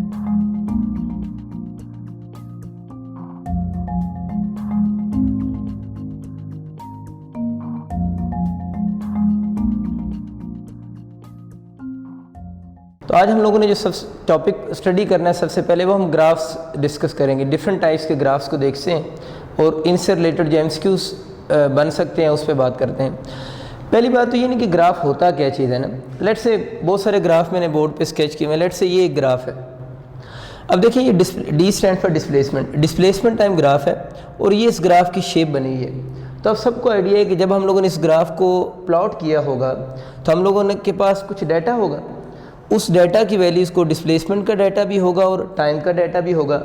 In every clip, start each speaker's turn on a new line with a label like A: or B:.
A: तो आज हम लोगों ने जो सब टॉपिक स्टडी करना है, सबसे पहले वो हम ग्राफ्स डिस्कस करेंगे। डिफरेंट टाइप्स के ग्राफ्स को देखते हैं और इनसे रिलेटेड जो एमसीक्यूज बन सकते हैं उस पर बात करते हैं। पहली बात तो ये नहीं कि ग्राफ होता क्या चीज़ है ना। लेट से बहुत सारे ग्राफ मैंने बोर्ड पे स्केच किए हैं। लेट से ये एक ग्राफ है। अब देखिए ये D stand for displacement, displacement time graph है और ये इस ग्राफ की शेप बनी है। तो अब सबको आइडिया है कि जब हम लोगों ने इस ग्राफ को प्लॉट किया होगा तो हम लोगों के पास कुछ डाटा होगा। उस डाटा की वैल्यूज़ को डिस्प्लेसमेंट का डाटा भी होगा और टाइम का डाटा भी होगा।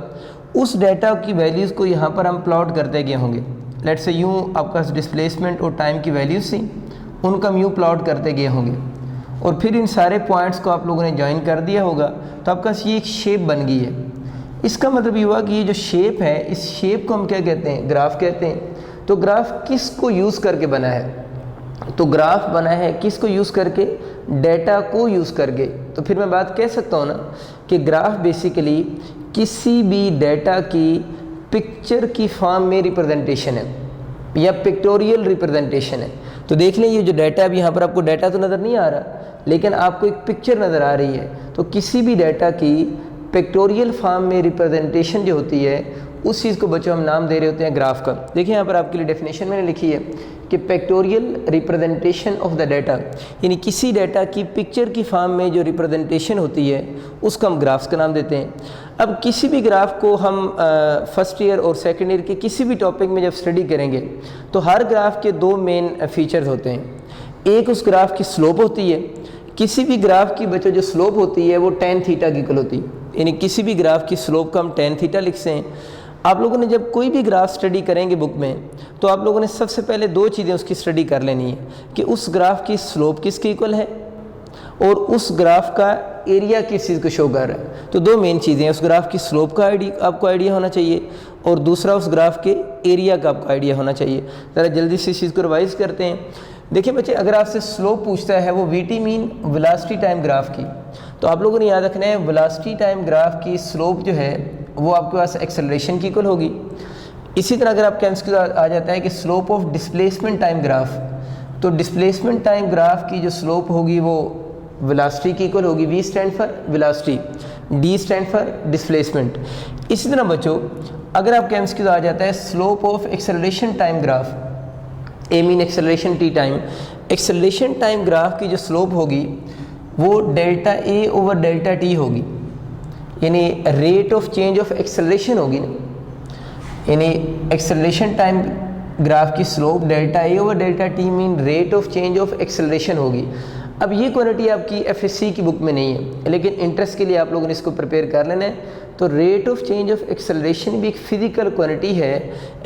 A: उस डाटा की वैल्यूज़ को यहाँ पर हम प्लॉट करते गए होंगे। लेट से यूँ आपका डिस्प्लेसमेंट और टाइम की वैल्यूज़ थी, उनका हम यूँ प्लॉट करते गए होंगे और फिर इन सारे पॉइंट्स को आप लोगों ने ज्वाइन कर दिया होगा तो आपका ये एक शेप बन गई है। इसका मतलब ये हुआ कि ये जो शेप है, इस शेप को हम क्या कहते हैं? ग्राफ कहते हैं। तो ग्राफ किस को यूज़ करके बना है? तो ग्राफ बना है किस को यूज़ करके? डेटा को यूज़ करके। तो फिर मैं बात कह सकता हूँ ना कि ग्राफ बेसिकली किसी भी डेटा की पिक्चर की फॉर्म में रिप्रेजेंटेशन है या पिक्टोरियल रिप्रेजेंटेशन है। तो देख लें ये जो डाटा, अब यहाँ पर आपको डाटा तो नज़र नहीं आ रहा लेकिन आपको एक पिक्चर नज़र आ रही है। तो किसी भी डाटा की पिक्टोरियल फॉर्म में रिप्रेजेंटेशन जो होती है उस चीज़ को बच्चों हम नाम दे रहे होते हैं ग्राफ का। देखिए यहाँ पर आपके लिए डेफिनेशन मैंने लिखी है कि pictorial representation of the data, यानी किसी डाटा की पिक्चर की फॉर्म में जो रिप्रेजेंटेशन होती है उसको हम ग्राफ्स का नाम देते हैं। अब किसी भी ग्राफ को हम फर्स्ट ईयर और सेकेंड ईयर के किसी भी टॉपिक में जब स्टडी करेंगे तो हर ग्राफ के दो मेन फीचर्स होते हैं। एक उस ग्राफ की स्लोप होती है। किसी भी ग्राफ की बच्चों जो स्लोप होती है वो tan थीटा की इक्वल होती है, यानी किसी भी ग्राफ की स्लोप को हम tan थीटा लिखते हैं। आप लोगों ने जब कोई भी ग्राफ स्टडी करेंगे बुक में तो आप लोगों ने सबसे पहले दो चीज़ें उसकी स्टडी कर लेनी है कि उस ग्राफ की स्लोप किसके इक्वल है और उस ग्राफ का एरिया किस चीज़ को शो कर रहा है। तो दो मेन चीज़ें हैं, उस ग्राफ की स्लोप का आपको आइडिया होना चाहिए और दूसरा उस ग्राफ के एरिया का आपको आइडिया होना चाहिए। ज़रा जल्दी से इस चीज़ को रिवाइज करते हैं। देखिए बच्चे, अगर आपसे स्लोप पूछता है वो VT mean velocity time graph की, तो आप लोगों ने याद रखना है वेलोसिटी टाइम ग्राफ की स्लोप जो है वो आपके पास एक्सेलरेशन की इक्वल होगी। इसी तरह अगर आपके एमसीक्यू आ जाता है कि slope of displacement time graph, तो डिस्प्लेसमेंट टाइम ग्राफ की जो स्लोप होगी वो वेलोसिटी की इक्वल होगी। V stand for velocity, D stand for displacement. इसी तरह बच्चों अगर आपके एमसीक्यू आ जाता है slope of acceleration time graph, A mean acceleration T time, acceleration time graph की जो स्लोप होगी वो delta A over delta T होगी, यानी rate of change of acceleration होगी ना, यानी एक्सेलरेशन टाइम ग्राफ की slope delta A over delta T mean rate of change of acceleration होगी। अब ये क्वांटिटी आपकी एफएससी की बुक में नहीं है लेकिन इंटरेस्ट के लिए आप लोगों ने इसको प्रिपेयर कर लेना है। तो rate of change of acceleration भी एक फिजिकल क्वांटिटी है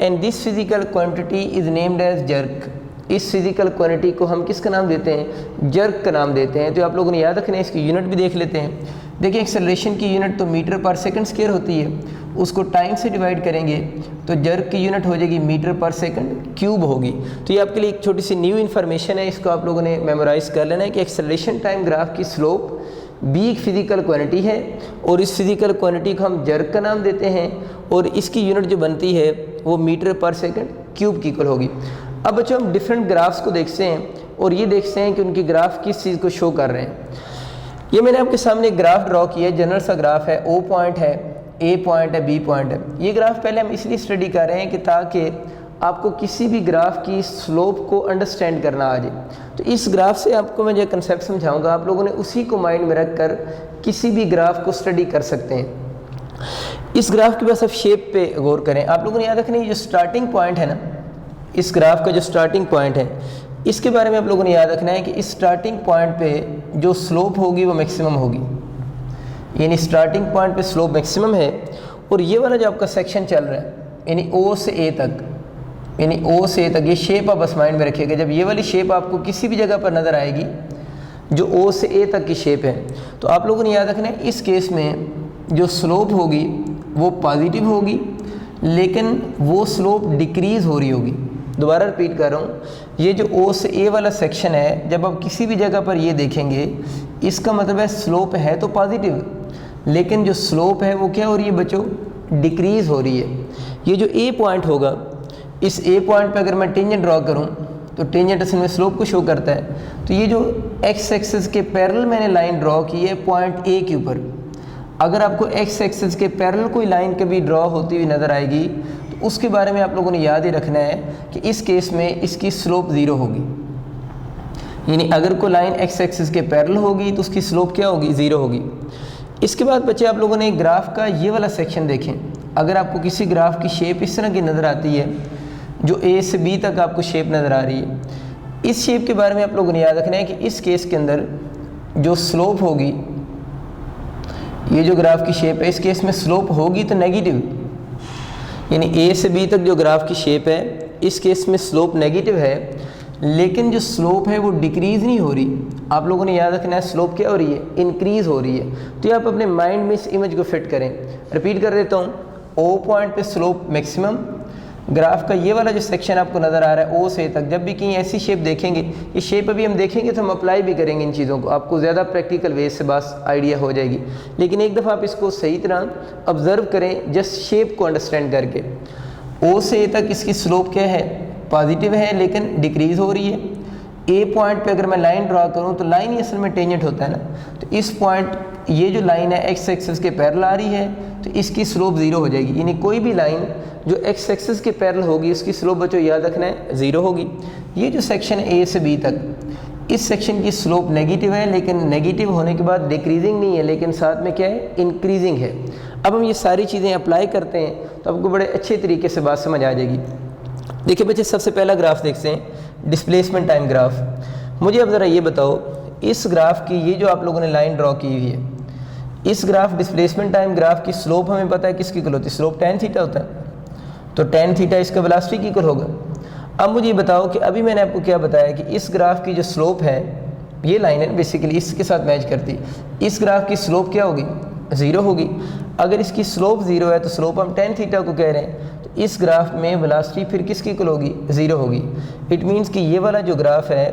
A: and this physical quantity is named as jerk. इस फिजिकल क्वांटिटी को हम किसका नाम देते हैं? जर्क का नाम देते हैं। तो आप लोगों ने याद रखना है, इसकी यूनिट भी देख लेते हैं। देखिए एक्सेलरेशन की यूनिट तो मीटर पर सेकंड स्क्वायर होती है, उसको टाइम से डिवाइड करेंगे तो जर्क की यूनिट हो जाएगी मीटर पर सेकंड क्यूब होगी। तो ये आपके लिए एक छोटी सी न्यू इन्फॉर्मेशन है, इसको आप लोगों ने मेमोराइज कर लेना है कि एक्सेलरेशन टाइम ग्राफ की स्लोप भी एक फिजिकल क्वांटिटी है और इस फिजिकल क्वांटिटी को हम जर्क का नाम देते हैं और इसकी यूनिट जो बनती है वो मीटर पर सेकंड क्यूब की इक्वल होगी। अब बच्चों हम डिफरेंट ग्राफ्स को देखते हैं और ये देखते हैं कि उनकी ग्राफ किस चीज़ को शो कर रहे हैं। ये मैंने आपके सामने एक ग्राफ ड्रॉ किया है, जनरल सा ग्राफ है, ओ पॉइंट है, ए पॉइंट है, बी पॉइंट है। ये ग्राफ पहले हम इसलिए स्टडी कर रहे हैं कि ताकि आपको किसी भी ग्राफ की स्लोप को अंडरस्टैंड करना आ जाए। तो इस ग्राफ से आपको मैं जो कंसेप्ट समझाऊंगा आप लोगों ने उसी को माइंड में रख कर किसी भी ग्राफ को स्टडी कर सकते हैं। इस ग्राफ की बस आप शेप पे गौर करें। आप लोगों ने याद रखना जो स्टार्टिंग पॉइंट है ना, इस ग्राफ का जो स्टार्टिंग पॉइंट है इसके बारे में आप लोगों ने याद रखना है कि इस स्टार्टिंग पॉइंट पे जो स्लोप होगी वो मैक्सिमम होगी, यानी स्टार्टिंग पॉइंट पे स्लोप मैक्सिमम है। और ये वाला जो आपका सेक्शन चल रहा है यानी ओ से ए तक, यानी ओ से ए तक, ये शेप आप बस माइंड में रखिएगा। जब ये वाली शेप आपको किसी भी जगह पर नज़र आएगी जो ओ से ए तक की शेप है तो आप लोगों ने याद रखना है इस केस में जो स्लोप होगी वो पॉजिटिव होगी लेकिन वो स्लोप डिक्रीज़ हो रही होगी। दोबारा रिपीट कर रहा हूँ, ये जो ओ से ए वाला सेक्शन है जब आप किसी भी जगह पर ये देखेंगे इसका मतलब है स्लोप है तो पॉजिटिव लेकिन जो स्लोप है वो क्या हो रही है बच्चों, डिक्रीज़ हो रही है। ये जो ए पॉइंट होगा, इस ए पॉइंट पे अगर मैं टेंजेंट ड्रॉ करूं तो टेंजेंट असल में स्लोप को शो करता है। तो ये जो एक्स एक्सिस के पैरेलल मैंने लाइन ड्रॉ की है पॉइंट ए के ऊपर, अगर आपको एक्स एक्सिस के पैरेलल कोई लाइन कभी ड्रॉ होती हुई नज़र आएगी तो उसके बारे में आप लोगों ने याद ही रखना है कि इस केस में इसकी स्लोप ज़ीरो होगी। यानी अगर कोई लाइन एक्स एक्सिस के पैरेलल होगी तो उसकी स्लोप क्या होगी, ज़ीरो होगी। इसके बाद बच्चे आप लोगों ने ग्राफ का ये वाला सेक्शन देखें। अगर आपको किसी ग्राफ की शेप इस तरह की नज़र आती है, जो ए से बी तक आपको शेप नज़र आ रही है, इस शेप के बारे में आप लोगों ने याद रखना है कि इस केस के अंदर जो स्लोप होगी, ये जो ग्राफ की शेप है इस केस में स्लोप होगी तो नेगेटिव, यानी ए से बी तक जो ग्राफ की शेप है इस केस में स्लोप नेगेटिव है, लेकिन जो स्लोप है वो डिक्रीज़ नहीं हो रही। आप लोगों ने याद रखना है स्लोप क्या हो रही है, इंक्रीज़ हो रही है। तो ये आप अपने माइंड में इस इमेज को फिट करें। रिपीट कर देता हूँ, ओ पॉइंट पे स्लोप मैक्सिमम, ग्राफ का ये वाला जो सेक्शन आपको नज़र आ रहा है ओ से तक, जब भी कहीं ऐसी शेप देखेंगे, ये शेप अभी हम देखेंगे तो हम अप्लाई भी करेंगे इन चीज़ों को, आपको ज़्यादा प्रैक्टिकल वे से बस आइडिया हो जाएगी। लेकिन एक दफ़ा आप इसको सही तरह ऑब्ज़र्व करें, जस्ट शेप को अंडरस्टैंड करके। ओ से ए तक इसकी स्लोप क्या है, पॉजिटिव है, लेकिन डिक्रीज़ हो रही है। ए पॉइंट पे अगर मैं लाइन ड्रॉ करूँ तो लाइन ही असल में टेंजेंट होता है ना, तो इस पॉइंट ये जो लाइन है एक्स एक्सिस के पैरेलल आ रही है तो इसकी स्लोप ज़ीरो हो जाएगी। यानी कोई भी लाइन जो एक्स एक्सिस के पैरेलल होगी उसकी स्लोप बच्चों याद रखना है ज़ीरो होगी। ये जो सेक्शन है ए से बी तक, इस सेक्शन की स्लोप नेगेटिव है, लेकिन नेगेटिव होने के बाद डिक्रीजिंग नहीं है, लेकिन साथ में क्या है, इंक्रीजिंग है। अब हम ये सारी चीज़ें अप्लाई करते हैं तो आपको बड़े अच्छे तरीके से बात समझ आ जाएगी। देखिए बच्चे, सबसे पहला ग्राफ देखते हैं, डिस्प्लेसमेंट टाइम ग्राफ। मुझे अब ज़रा ये बताओ, इस ग्राफ की ये जो आप लोगों ने लाइन ड्रॉ की हुई है, इस ग्राफ डिस्प्लेसमेंट टाइम ग्राफ की स्लोप हमें पता है किसकी इक्वल होती है, स्लोप tan थीटा होता है, तो tan थीटा इसका वेलोसिटी की इक्वल होगा। अब मुझे ये बताओ कि अभी मैंने आपको क्या बताया कि इस ग्राफ की जो स्लोप है, ये लाइन है बेसिकली इसके साथ मैच करती है, इस ग्राफ की स्लोप क्या होगी, ज़ीरो होगी। अगर इसकी स्लोप ज़ीरो है तो स्लोप हम tan थीटा को कह रहे हैं, तो इस ग्राफ में वेलोसिटी फिर किसकी इक्वल होगी, ज़ीरो होगी। इट मीन्स कि ये वाला जो ग्राफ है,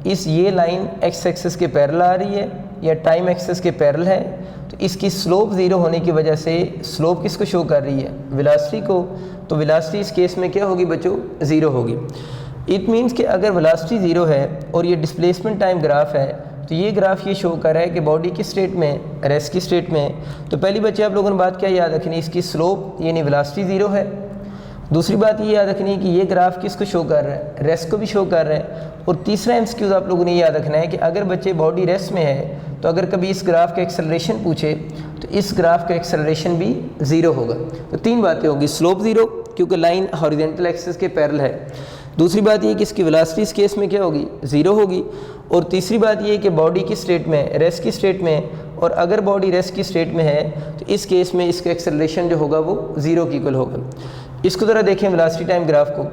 A: इस ये लाइन एक्स एक्सिस के पैरेलल आ रही है या टाइम एक्सिस के पैरेलल है, तो इसकी स्लोप ज़ीरो होने की वजह से स्लोप किसको शो कर रही है, वेलोसिटी को। तो वेलोसिटी इस केस में क्या होगी बच्चों, ज़ीरो होगी। इट मीन्स कि अगर वेलोसिटी ज़ीरो है और ये डिस्प्लेसमेंट टाइम ग्राफ है, तो ये ग्राफ ये शो कर रहा है कि बॉडी किस स्टेट में, रेस्ट की स्टेट में है। तो पहली बच्चे आप लोगों ने बात क्या याद रखनी, इसकी स्लोप यानी वेलोसिटी ज़ीरो है। दूसरी बात ये याद रखनी है कि ये ग्राफ किसको शो कर रहा है, रेस्ट को भी शो कर रहा है। और तीसरा एमसीक्यूज़ आप लोगों ने याद रखना है कि अगर बच्चे बॉडी रेस्ट में है तो अगर कभी इस ग्राफ का एक्सेलरेशन पूछे तो इस ग्राफ का एक्सेलरेशन भी ज़ीरो होगा। तो तीन बातें होगी, स्लोप ज़ीरो क्योंकि लाइन हॉरिजॉन्टल एक्सिस के पैरेलल है, दूसरी बात ये कि इसकी वेलोसिटी इस केस में क्या होगी, ज़ीरो होगी, और तीसरी बात ये कि बॉडी की स्टेट में, रेस्ट की स्टेट में, और अगर बॉडी रेस्ट की स्टेट में है तो इस केस में इसका एक्सेलरेशन जो होगा वो ज़ीरो की इक्वल होगा। इसको ज़रा देखें वेलोसिटी टाइम ग्राफ को।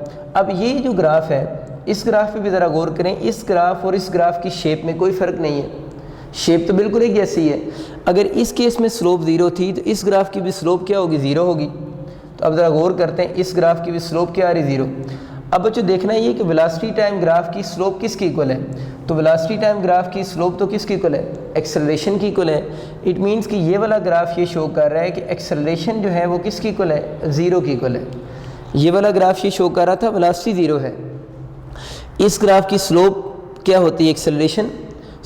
A: अब ये जो ग्राफ है, इस ग्राफ पे भी ज़रा गौर करें, इस ग्राफ और इस ग्राफ की शेप में कोई फ़र्क नहीं है, शेप तो बिल्कुल एक जैसी है। अगर इस केस में स्लोप ज़ीरो थी तो इस ग्राफ की भी स्लोप क्या होगी, ज़ीरो होगी। तो अब ज़रा गौर करते हैं, इस ग्राफ की भी स्लोप क्या आ रही, ज़ीरो। अब बच्चों देखना ये कि वेलोसिटी टाइम ग्राफ की स्लोप किसकी इक्वल है, तो वेलोसिटी टाइम ग्राफ की स्लोप तो किसकी इक्वल है, एक्सेलरेशन की इक्वल है। इट मीन्स कि ये वाला ग्राफ ये शो कर रहा है कि एक्सेलरेशन जो है वो किसकी इक्वल है, ज़ीरो की इक्वल है। ये वाला ग्राफ ये शो कर रहा था वेलोसिटी ज़ीरो है, इस ग्राफ की स्लोप क्या होती है, एक्सेलरेशन,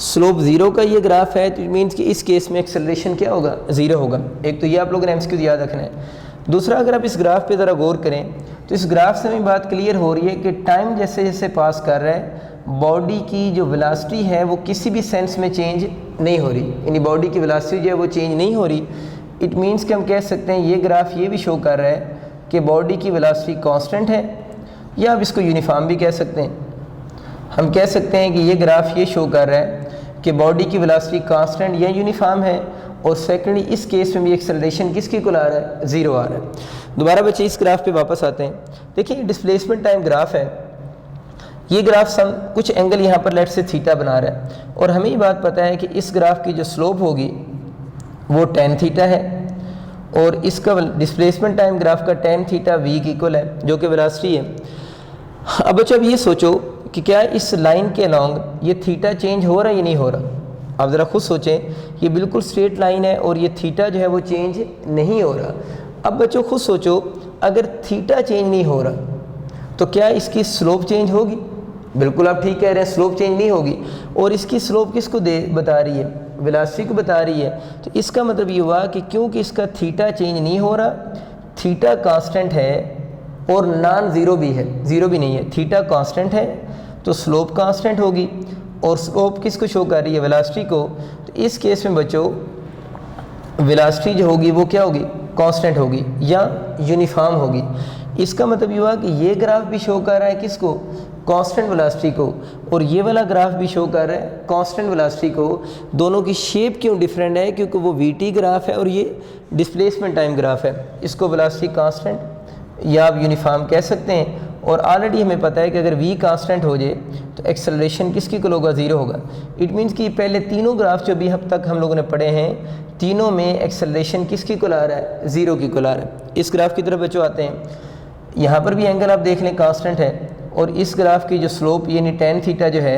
A: स्लोप ज़ीरो का ये ग्राफ है, तो इट मीन्स कि इस केस में एक्सेलरेशन क्या होगा, ज़ीरो होगा। एक तो ये आप लोगों ने एमसीक्यू याद रखना है। दूसरा, अगर आप इस ग्राफ पे ज़रा गौर करें तो इस ग्राफ से हमें बात क्लियर हो रही है कि टाइम जैसे जैसे पास कर रहा है, बॉडी की जो वेलोसिटी है वो किसी भी सेंस में चेंज नहीं हो रही, यानी बॉडी की वेलोसिटी जो है वो चेंज नहीं हो रही। इट मीन्स कि हम कह सकते हैं ये ग्राफ ये भी शो कर रहा है कि बॉडी की वेलोसिटी कांस्टेंट है, या आप इसको यूनिफॉर्म भी कह सकते हैं। हम कह सकते हैं कि ये ग्राफ ये शो कर रहा है कि बॉडी की वेलोसिटी कांस्टेंट या यूनिफॉर्म है, और सेकेंडली इस केस में भी एक्सेलरेशन किसकी इक्वल आ रहा है, ज़ीरो आ रहा है। दोबारा बच्चे इस ग्राफ पे वापस आते हैं। देखिए डिस्प्लेसमेंट टाइम ग्राफ है, ये ग्राफ सम कुछ एंगल यहाँ पर लेट से थीटा बना रहा है, और हमें ये बात पता है कि इस ग्राफ की जो स्लोप होगी वो tan थीटा है, और इसका डिस्प्लेसमेंट टाइम ग्राफ का tan थीटा v की इक्वल है जो कि वेलोसिटी है। अब बच्चों अब ये सोचो कि क्या इस लाइन के अलॉन्ग ये थीटा चेंज हो रहा है या नहीं हो रहा, आप ज़रा खुद सोचें, ये बिल्कुल स्ट्रेट लाइन है और ये थीटा जो है वो चेंज नहीं हो रहा। अब बच्चों खुद सोचो, अगर थीटा चेंज नहीं हो रहा तो क्या इसकी स्लोप चेंज होगी? बिल्कुल आप ठीक कह रहे हैं, स्लोप चेंज नहीं होगी। और इसकी स्लोप किसको बता रही है? वेलोसिटी को बता रही है। तो इसका मतलब ये हुआ कि क्योंकि इसका थीटा चेंज नहीं हो रहा, थीटा कांस्टेंट है और नॉन ज़ीरो भी है, ज़ीरो भी नहीं है, थीटा कांस्टेंट है तो स्लोप कांस्टेंट होगी। और स्लोप किसको शो कर रही है? वेलोसिटी को। तो इस केस में बच्चों वेलोसिटी जो होगी वो क्या होगी? कांस्टेंट होगी या यूनिफॉर्म होगी। इसका मतलब ये हुआ कि ये ग्राफ भी शो कर रहा है किसको? कांस्टेंट वेलोसिटी को, और ये वाला ग्राफ भी शो कर रहा है कांस्टेंट वेलोसिटी को। दोनों की शेप क्यों डिफरेंट है? क्योंकि वो वीटी ग्राफ है और ये डिस्प्लेसमेंट टाइम ग्राफ है। इसको वेलोसिटी कांस्टेंट या आप यूनिफॉर्म कह सकते हैं। और ऑलरेडी हमें पता है कि अगर v कांस्टेंट हो जाए तो एक्सेलरेशन किसकी इक्वल होगा? ज़ीरो होगा। इट मीन्स कि पहले तीनों ग्राफ जो भी अब तक हम लोगों ने पढ़े हैं, तीनों में एक्सेलरेशन किसकी इक्वल आ रहा है? ज़ीरो की इक्वल आ रहा है। इस ग्राफ की तरफ बच्चों आते हैं, यहाँ पर भी एंगल आप देख लें कांस्टेंट है, और इस ग्राफ की जो स्लोप यानी टेन थीटा जो है,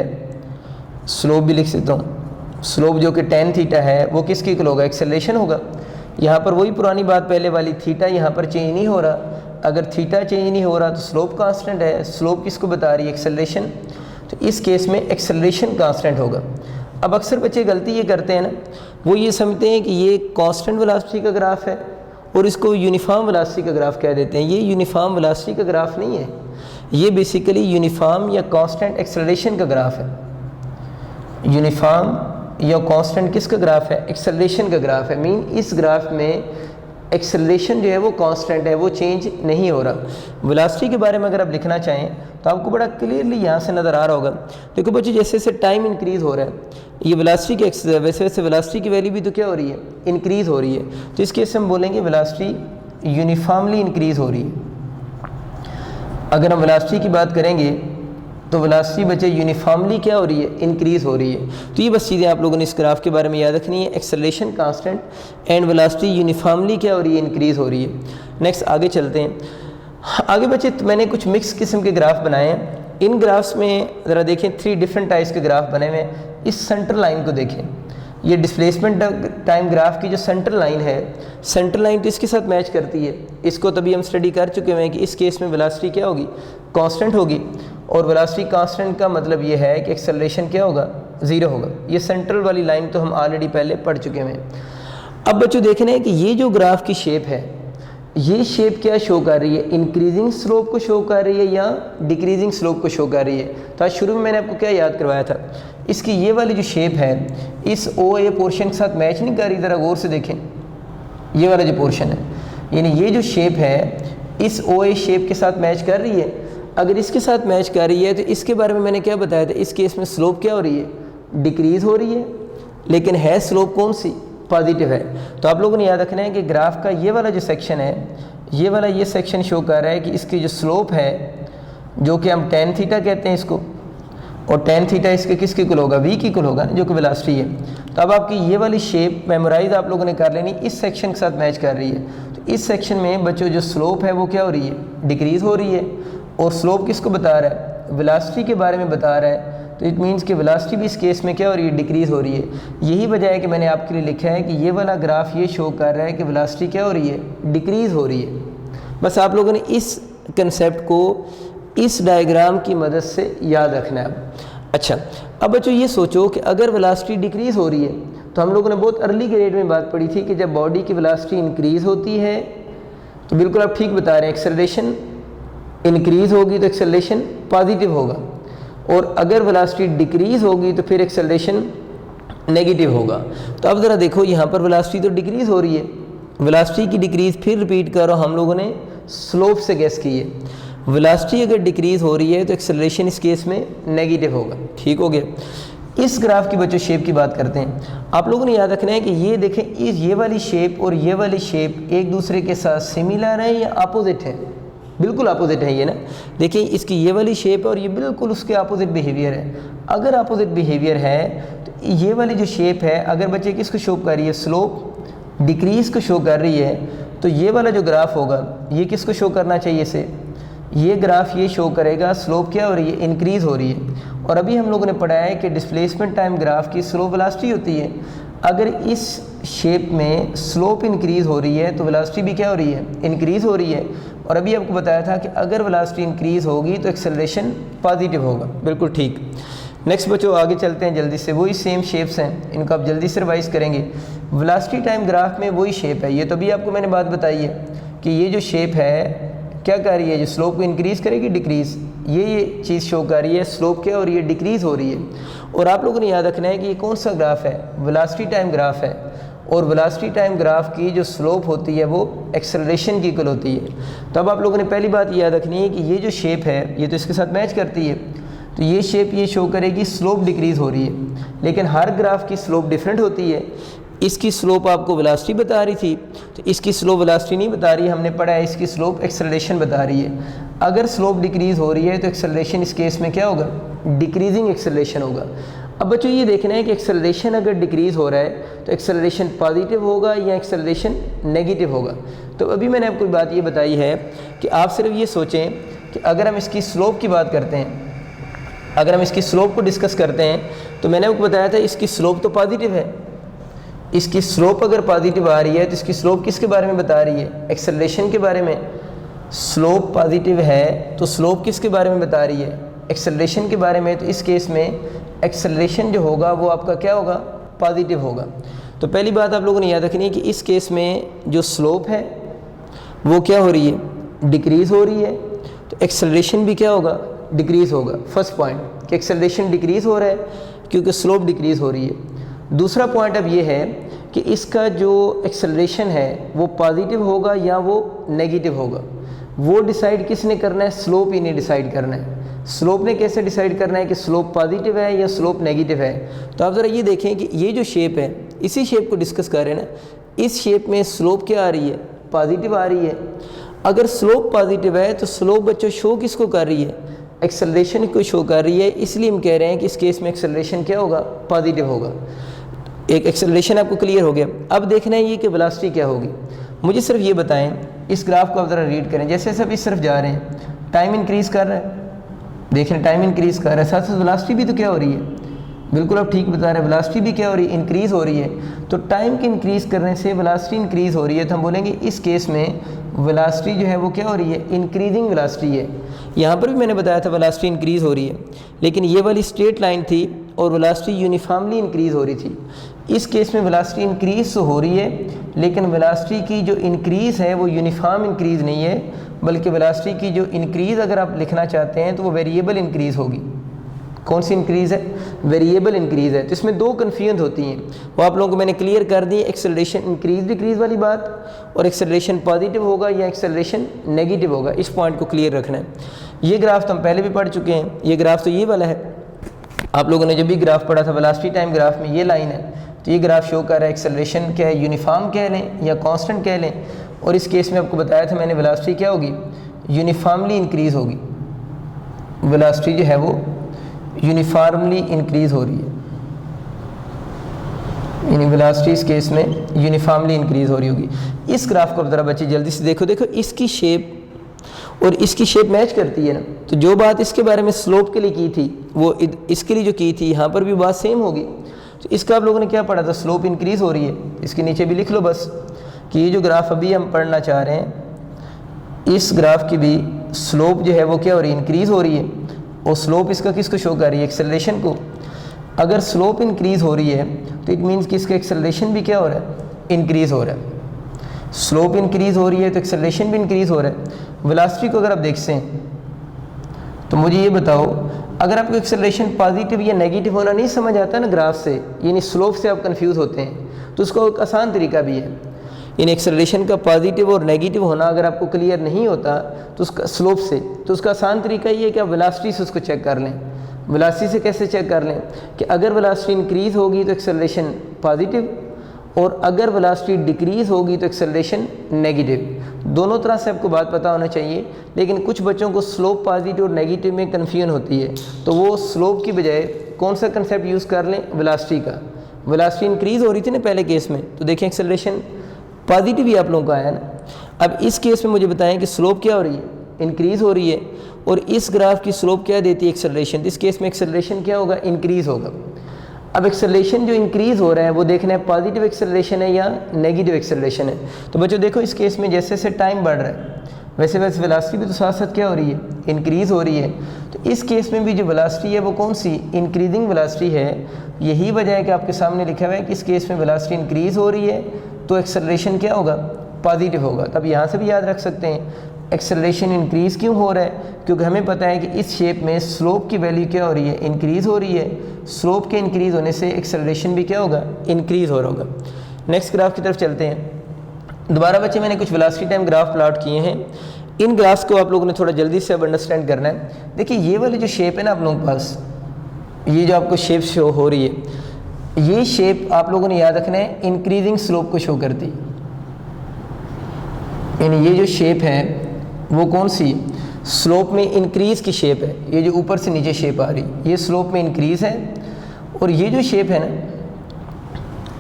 A: स्लोप भी लिख सकता हूँ, स्लोप जो कि टेन थीटा है वो किसकी इक्वल होगा? एक्सेलरेशन होगा। यहाँ पर वही पुरानी बात पहले वाली, थीटा यहाँ पर चेंज नहीं हो रहा। अगर थीटा चेंज नहीं हो रहा तो स्लोप कांस्टेंट है। स्लोप किसको बता रही है? एक्सेलरेशन। तो इस केस में एक्सेलरेशन कांस्टेंट होगा। अब अक्सर बच्चे गलती ये करते हैं ना, वो ये समझते हैं कि ये कांस्टेंट वेलोसिटी का ग्राफ है और इसको यूनिफॉर्म वेलोसिटी का ग्राफ कह देते हैं। ये यूनिफॉर्म वेलोसिटी का ग्राफ नहीं है, ये बेसिकली यूनिफॉर्म या कांस्टेंट एक्सेलरेशन का ग्राफ है। यूनिफॉर्म या कांस्टेंट किसका ग्राफ है? एक्सेलरेशन का ग्राफ है। मीन इस ग्राफ में एक्सेलरेशन जो है वो कांस्टेंट है, वो चेंज नहीं हो रहा। वेलोसिटी के बारे में अगर आप लिखना चाहें तो आपको बड़ा क्लियरली यहाँ से नज़र आ रहा होगा। देखो बच्चे, जैसे जैसे टाइम इंक्रीज़ हो रहा है, ये वेलोसिटी की वैसे वैसे वेलोसिटी की वैल्यू भी तो क्या हो रही है? इंक्रीज़ हो रही है। तो इस केस से हम बोलेंगे वेलोसिटी यूनिफॉर्मली इंक्रीज़ हो रही है। अगर हम वेलोसिटी की बात करेंगे तो वेलोसिटी बच्चे यूनिफॉर्मली क्या हो रही है? इंक्रीज़ हो रही है। तो ये बस चीज़ें आप लोगों ने इस ग्राफ के बारे में याद रखनी है। Acceleration constant and velocity uniformly क्या हो रही है? इंक्रीज़ हो रही है। नेक्स्ट आगे चलते हैं। आगे बच्चे मैंने कुछ मिक्स किस्म के ग्राफ बनाए हैं। इन ग्राफ्स में ज़रा देखें, 3 डिफरेंट टाइप्स के ग्राफ बने हुए हैं। इस सेंटर लाइन को देखें, ये डिस्प्लेसमेंट टाइम ग्राफ की जो सेंटर लाइन है, सेंटर लाइन तो इसके साथ मैच करती है। इसको तभी हम स्टडी कर चुके हैं कि इस केस में वेलोसिटी क्या होगी? कांस्टेंट होगी। और वेलोसिटी कांस्टेंट का मतलब ये है कि एक्सेलरेशन क्या होगा? ज़ीरो होगा। ये सेंट्रल वाली लाइन तो हम ऑलरेडी पहले पढ़ चुके हैं। अब बच्चों देखना है कि ये जो ग्राफ की शेप है, ये शेप क्या शो कर रही है? इंक्रीजिंग स्लोप को शो कर रही है या डिक्रीजिंग स्लोप को शो कर रही है? तो आज शुरू में मैंने आपको क्या याद करवाया था, इसकी ये वाली जो शेप है इस ओ ए पोर्शन के साथ मैच नहीं कर रही। ज़रा गौर से देखें, ये वाला जो पोर्शन है, यानी ये जो शेप है इस ओ ए शेप के साथ मैच कर रही है। अगर इसके साथ मैच कर रही है तो इसके बारे में मैंने क्या बताया था? इस केस में स्लोप क्या हो रही है? डिक्रीज़ हो रही है। लेकिन है स्लोप कौन सी? पॉजिटिव है। तो आप लोगों ने याद रखना है कि ग्राफ का ये वाला जो सेक्शन है, ये वाला ये सेक्शन शो कर रहा है कि इसकी जो स्लोप है, जो कि हम टेन थीटा कहते हैं इसको, और टेन थीटा इसके किसके इक्वल होगा? v की इक्वल होगा ना, जो कि वेलोसिटी है। तो अब आपकी ये वाली शेप मेमोराइज आप लोगों ने कर लेनी, इस सेक्शन के साथ मैच कर रही है। तो इस सेक्शन में बच्चों जो स्लोप है वो क्या हो रही है? डिक्रीज़ हो रही है। और स्लोप किसको बता रहा है? वेलोसिटी के बारे में बता रहा है। तो इट मीन्स कि वेलोसिटी भी इस केस में क्या हो रही है? डिक्रीज़ हो रही है। यही वजह है कि मैंने आपके लिए लिखा है कि ये वाला ग्राफ ये शो कर रहा है कि वेलोसिटी क्या हो रही है? डिक्रीज़ हो रही है। बस आप लोगों ने इस कंसेप्ट को इस डायग्राम की मदद से याद रखना है। अच्छा, अब बच्चों ये सोचो कि अगर वेलोसिटी डिक्रीज़ हो रही है, तो हम लोगों ने बहुत अर्ली ग्रेड में बात पढ़ी थी कि जब बॉडी की वेलोसिटी इंक्रीज़ होती है तो बिल्कुल आप ठीक बता रहे हैं, एक्सेलरेशन इंक्रीज़ होगी तो एक्सेलरेशन पॉजिटिव होगा, और अगर वेलोसिटी डिक्रीज़ होगी तो फिर एक्सेलरेशन नेगेटिव होगा। तो अब ज़रा देखो, यहाँ पर वेलोसिटी तो डिक्रीज़ हो रही है, वेलोसिटी की डिक्रीज़ फिर रिपीट करो, हम लोगों ने स्लोप से गेस की है। वेलोसिटी अगर डिक्रीज़ हो रही है तो एक्सेलरेशन इस केस में नेगेटिव होगा। ठीक हो गया। इस ग्राफ की बच्चों शेप की बात करते हैं। आप लोगों ने याद रखना है कि ये देखें, ये वाली शेप और ये वाली शेप एक दूसरे के साथ सिमिलर है या अपोजिट है? बिल्कुल अपोजिट है ये ना। देखिए इसकी ये वाली शेप है और ये बिल्कुल उसके अपोजिट बिहेवियर है। अगर अपोजिट बिहेवियर है तो ये वाली जो शेप है, अगर बच्चे किसको शो कर रही है? स्लोप डिक्रीज़ को शो कर रही है। तो ये वाला जो ग्राफ होगा ये किसको शो करना चाहिए? से ये ग्राफ ये शो करेगा स्लोप क्या हो रही है? इंक्रीज़ हो रही है। और अभी हम लोगों ने पढ़ा है कि डिस्प्लेसमेंट टाइम ग्राफ की स्लोप वेलोसिटी होती है। अगर इस शेप में स्लोप इंक्रीज़ हो रही है तो वेलोसिटी भी क्या हो रही है, इंक्रीज़ हो रही है। और अभी आपको बताया था कि अगर वेलोसिटी इंक्रीज़ होगी तो एक्सेलरेशन पॉजिटिव होगा। बिल्कुल ठीक। नेक्स्ट बच्चों आगे चलते हैं जल्दी से। वही सेम शेप्स हैं, इनको आप जल्दी से रिवाइज करेंगे। वेलोसिटी टाइम ग्राफ में वही शेप है, ये तो भी आपको मैंने बात बताई है कि ये जो शेप है क्या कर रही है, जो स्लोप को इंक्रीज़ करेगी डिक्रीज़, ये चीज़ शो कर रही है स्लोप क्या हो रही है, डिक्रीज़ हो रही है। और आप लोगों ने याद रखना है कि ये कौन सा ग्राफ है, वेलोसिटी टाइम ग्राफ है। और वेलोसिटी टाइम ग्राफ की जो स्लोप होती है वो एक्सेलरेशन की इक्वल होती है। तो अब आप लोगों ने पहली बात याद रखनी है कि ये जो शेप है ये तो इसके साथ मैच करती है, तो ये शेप ये शो करेगी स्लोप डिक्रीज़ हो रही है। लेकिन हर ग्राफ की स्लोप डिफरेंट होती है। इसकी स्लोप आपको वेलोसिटी बता रही थी, तो इसकी स्लोप वेलोसिटी नहीं बता रही, हमने पढ़ा है इसकी स्लोप एक्सेलरेशन बता रही है। अगर स्लोप डिक्रीज़ हो रही है तो एक्सेलरेशन इस केस में क्या होगा, डिक्रीजिंग एक्सेलरेशन होगा। अब बच्चों ये देखना है कि एक्सेलरेशन अगर डिक्रीज़ हो रहा है तो एक्सेलरेशन पॉजिटिव होगा या एक्सेलरेशन नेगेटिव होगा। तो अभी मैंने आपको बात ये बताई है कि आप सिर्फ ये सोचें कि अगर हम इसकी स्लोप की बात करते हैं, अगर हम इसकी स्लोप को डिस्कस करते हैं तो मैंने आपको बताया था इसकी स्लोप तो पॉजिटिव है। इसकी स्लोप अगर पॉजिटिव आ रही है तो इसकी स्लोप किसके बारे में बता रही है, एक्सेलरेशन के बारे में। स्लोप पॉजिटिव है तो स्लोप किसके बारे में बता रही है, एक्सेलरेशन के बारे में। तो इस केस में एक्सेलरेशन जो होगा वो आपका क्या होगा, पॉजिटिव होगा। तो पहली बात आप लोगों ने याद रखनी है कि इस केस में जो स्लोप है वो क्या हो रही है, डिक्रीज़ हो रही है, तो एक्सेलरेशन भी क्या होगा, डिक्रीज़ होगा। फर्स्ट पॉइंट कि एक्सेलरेशन डिक्रीज़ हो रहा है क्योंकि स्लोप डिक्रीज़ हो रही है। दूसरा पॉइंट अब ये है कि इसका जो एक्सेलरेशन है वो पॉजिटिव होगा या वो नेगेटिव होगा, वो डिसाइड किसने करना है, स्लोप ही नहीं डिसाइड करना है। स्लोप ने कैसे डिसाइड करना है कि स्लोप पॉजिटिव है या स्लोप नेगेटिव है। तो आप ज़रा ये देखें कि ये जो शेप है, इसी शेप को डिस्कस कर रहे हैं ना, इस शेप में स्लोप क्या आ रही है, पॉजिटिव आ रही है। अगर स्लोप पॉजिटिव है तो स्लोप बच्चों शो किसको कर रही है, एक्सेलरेशन को शो कर रही है। इसलिए हम कह रहे हैं कि इस केस में एक्सेलरेशन क्या होगा, पॉजिटिव होगा। एक एक्सेलरेशन आपको क्लियर हो गया। अब देखना है ये कि वेलोसिटी क्या होगी। मुझे सिर्फ ये बताएं, इस ग्राफ को आप ज़रा रीड करें। जैसे सब इस तरफ जा रहे हैं, टाइम इंक्रीज़ कर रहा है, देखें टाइम इंक्रीज़ कर रहा है, साथ साथ वेलोसिटी भी तो क्या हो रही है, बिल्कुल आप ठीक बता रहे हैं, वेलोसिटी भी क्या हो रही है, इंक्रीज़ हो रही है। तो टाइम के इंक्रीज़ करने से वेलोसिटी इंक्रीज़ हो रही है, तो हम बोलेंगे इस केस में वेलोसिटी जो है वो क्या हो रही है, इंक्रीजिंग वेलोसिटी है। यहाँ पर भी मैंने बताया था वेलोसिटी इंक्रीज़ हो रही है, लेकिन ये वाली स्ट्रेट लाइन थी और वेलोसिटी यूनिफॉर्मली इंक्रीज़ हो रही थी। इस केस में वेलोसिटी इंक्रीज़ तो हो रही है, लेकिन वेलोसिटी की जो इंक्रीज़ है वो यूनिफॉर्म इंक्रीज़ नहीं है, बल्कि वेलोसिटी की जो इंक्रीज़ अगर आप लिखना चाहते हैं तो वो वेरिएबल इंक्रीज़ होगी। कौन सी इंक्रीज़ है, वेरिएबल इंक्रीज़ है। तो इसमें दो कन्फ्यूजन होती हैं, वो आप लोगों को मैंने क्लियर कर दी। एक्सेलरेशन इंक्रीज़ डिक्रीज़ वाली बात, और एक्सेलरेशन पॉजिटिव होगा या एक्सेलरेशन नेगेटिव होगा, इस पॉइंट को क्लियर रखना है। ये ग्राफ तो हम पहले भी पढ़ चुके हैं, ये ग्राफ तो ये वाला है। आप लोगों ने जब भी ग्राफ पढ़ा था वेलोसिटी टाइम ग्राफ में ये लाइन है, तो ये ग्राफ शो कर रहा है एक्सेलरेशन क्या है, यूनिफॉर्म कह लें या कांस्टेंट कह लें। और इस केस में आपको बताया था मैंने वेलोसिटी क्या होगी, यूनिफॉर्मली इंक्रीज़ होगी। वेलोसिटी जो है वो यूनिफॉर्मली इंक्रीज़ हो रही है, यानी वेलोसिटी इस केस में यूनिफॉर्मली इंक्रीज़ हो रही होगी। इस ग्राफ को ज़रा बच्चे जल्दी से देखो, देखो इसकी शेप और इसकी शेप मैच करती है ना। तो जो बात इसके बारे में स्लोप के लिए की थी वो इसके लिए जो की थी यहाँ पर भी बात सेम होगी। तो इसका आप लोगों ने क्या पढ़ा था, स्लोप इंक्रीज़ हो रही है। इसके नीचे भी लिख लो बस कि ये जो ग्राफ अभी हम पढ़ना चाह रहे हैं, इस ग्राफ की भी स्लोप जो है वो क्या हो रही है, इंक्रीज़ हो रही है। और स्लोप इसका किसको शो कर रही है, एक्सेलरेशन को। अगर स्लोप इंक्रीज़ हो रही है तो इट मीन्स कि इसका एक्सेलरेशन भी क्या हो रहा है, इंक्रीज़ हो रहा है। स्लोप इंक्रीज़ हो रही है तो एक्सेलरेशन भी इंक्रीज़ हो रहा है। वेलोसिटी को अगर आप देखते तो मुझे ये बताओ, अगर आपको एक्सेलरेशन पॉजिटिव या नेगेटिव होना नहीं समझ आता ना ग्राफ से, यानी स्लोप से आप कंफ्यूज होते हैं, तो उसका एक आसान तरीका भी है। इन एक्सेलरेशन का पॉजिटिव और नेगेटिव होना अगर आपको क्लियर नहीं होता तो उसका स्लोप से, तो उसका आसान तरीका ये है कि आप वेलोसिटी से उसको चेक कर लें। वेलोसिटी से कैसे चेक कर लें कि अगर वेलोसिटी इंक्रीज़ होगी तो एक्सेलरेशन पॉजिटिव, और अगर वेलोसिटी डिक्रीज़ होगी तो एक्सेलरेशन नेगेटिव। दोनों तरह से आपको बात पता होना चाहिए, लेकिन कुछ बच्चों को स्लोप पॉजिटिव और नेगेटिव में कन्फ्यूजन होती है, तो वो स्लोप की बजाय कौन सा कंसेप्ट यूज़ कर लें, वेलोसिटी का। वेलोसिटी इंक्रीज़ हो रही थी ना पहले केस में, तो देखें एक्सेलरेशन पॉजिटिव ही आप लोगों का आया ना। अब इस केस में मुझे बताएं कि स्लोप क्या हो रही है, इंक्रीज़ हो रही है, और इस ग्राफ की स्लोप क्या देती है, एक्सेलरेशन। इस केस में एक्सेलरेशन क्या होगा, इंक्रीज़ होगा। अब एक्सेलरेशन जो इंक्रीज़ हो रहा है वो देखना है पॉजिटिव एक्सेलरेशन है या नेगेटिव एक्सेलरेशन है। तो बच्चों देखो इस केस में जैसे जैसे टाइम बढ़ रहा है वैसे वैसे वेलोसिटी भी तो साथ साथ क्या हो रही है, इंक्रीज़ हो रही है। तो इस केस में भी जो वेलोसिटी है वो कौन सी, इंक्रीजिंग वेलोसिटी है। यही वजह है कि आपके सामने लिखा हुआ है कि इस केस में वेलोसिटी इंक्रीज़ हो रही है तो एक्सेलरेशन क्या होगा, पॉजिटिव होगा। तब यहाँ से भी याद रख सकते हैं एक्सेलरेशन इंक्रीज़ क्यों हो रहा है, क्योंकि हमें पता है कि इस शेप में स्लोप की वैल्यू क्या हो रही है, इंक्रीज़ हो रही है। स्लोप के इंक्रीज़ होने से एक्सेलरेशन भी क्या होगा, इंक्रीज़ हो रहा होगा। नेक्स्ट ग्राफ की तरफ चलते हैं। दोबारा बच्चे मैंने कुछ वेलोसिटी टाइम ग्राफ प्लॉट किए हैं। इन ग्राफ्स को आप लोगों ने थोड़ा जल्दी से अब अंडरस्टैंड करना है। देखिए ये वाली जो शेप है ना आप लोगों के पास, ये जो आपको शेप शो हो रही है, ये शेप आप लोगों ने याद रखना है इंक्रीजिंग स्लोप को शो करती है। यानी ये जो शेप है वो कौन सी, स्लोप में इंक्रीज़ की शेप है। ये जो ऊपर से नीचे शेप आ रही ये स्लोप में इंक्रीज़ है, और ये जो शेप है ना,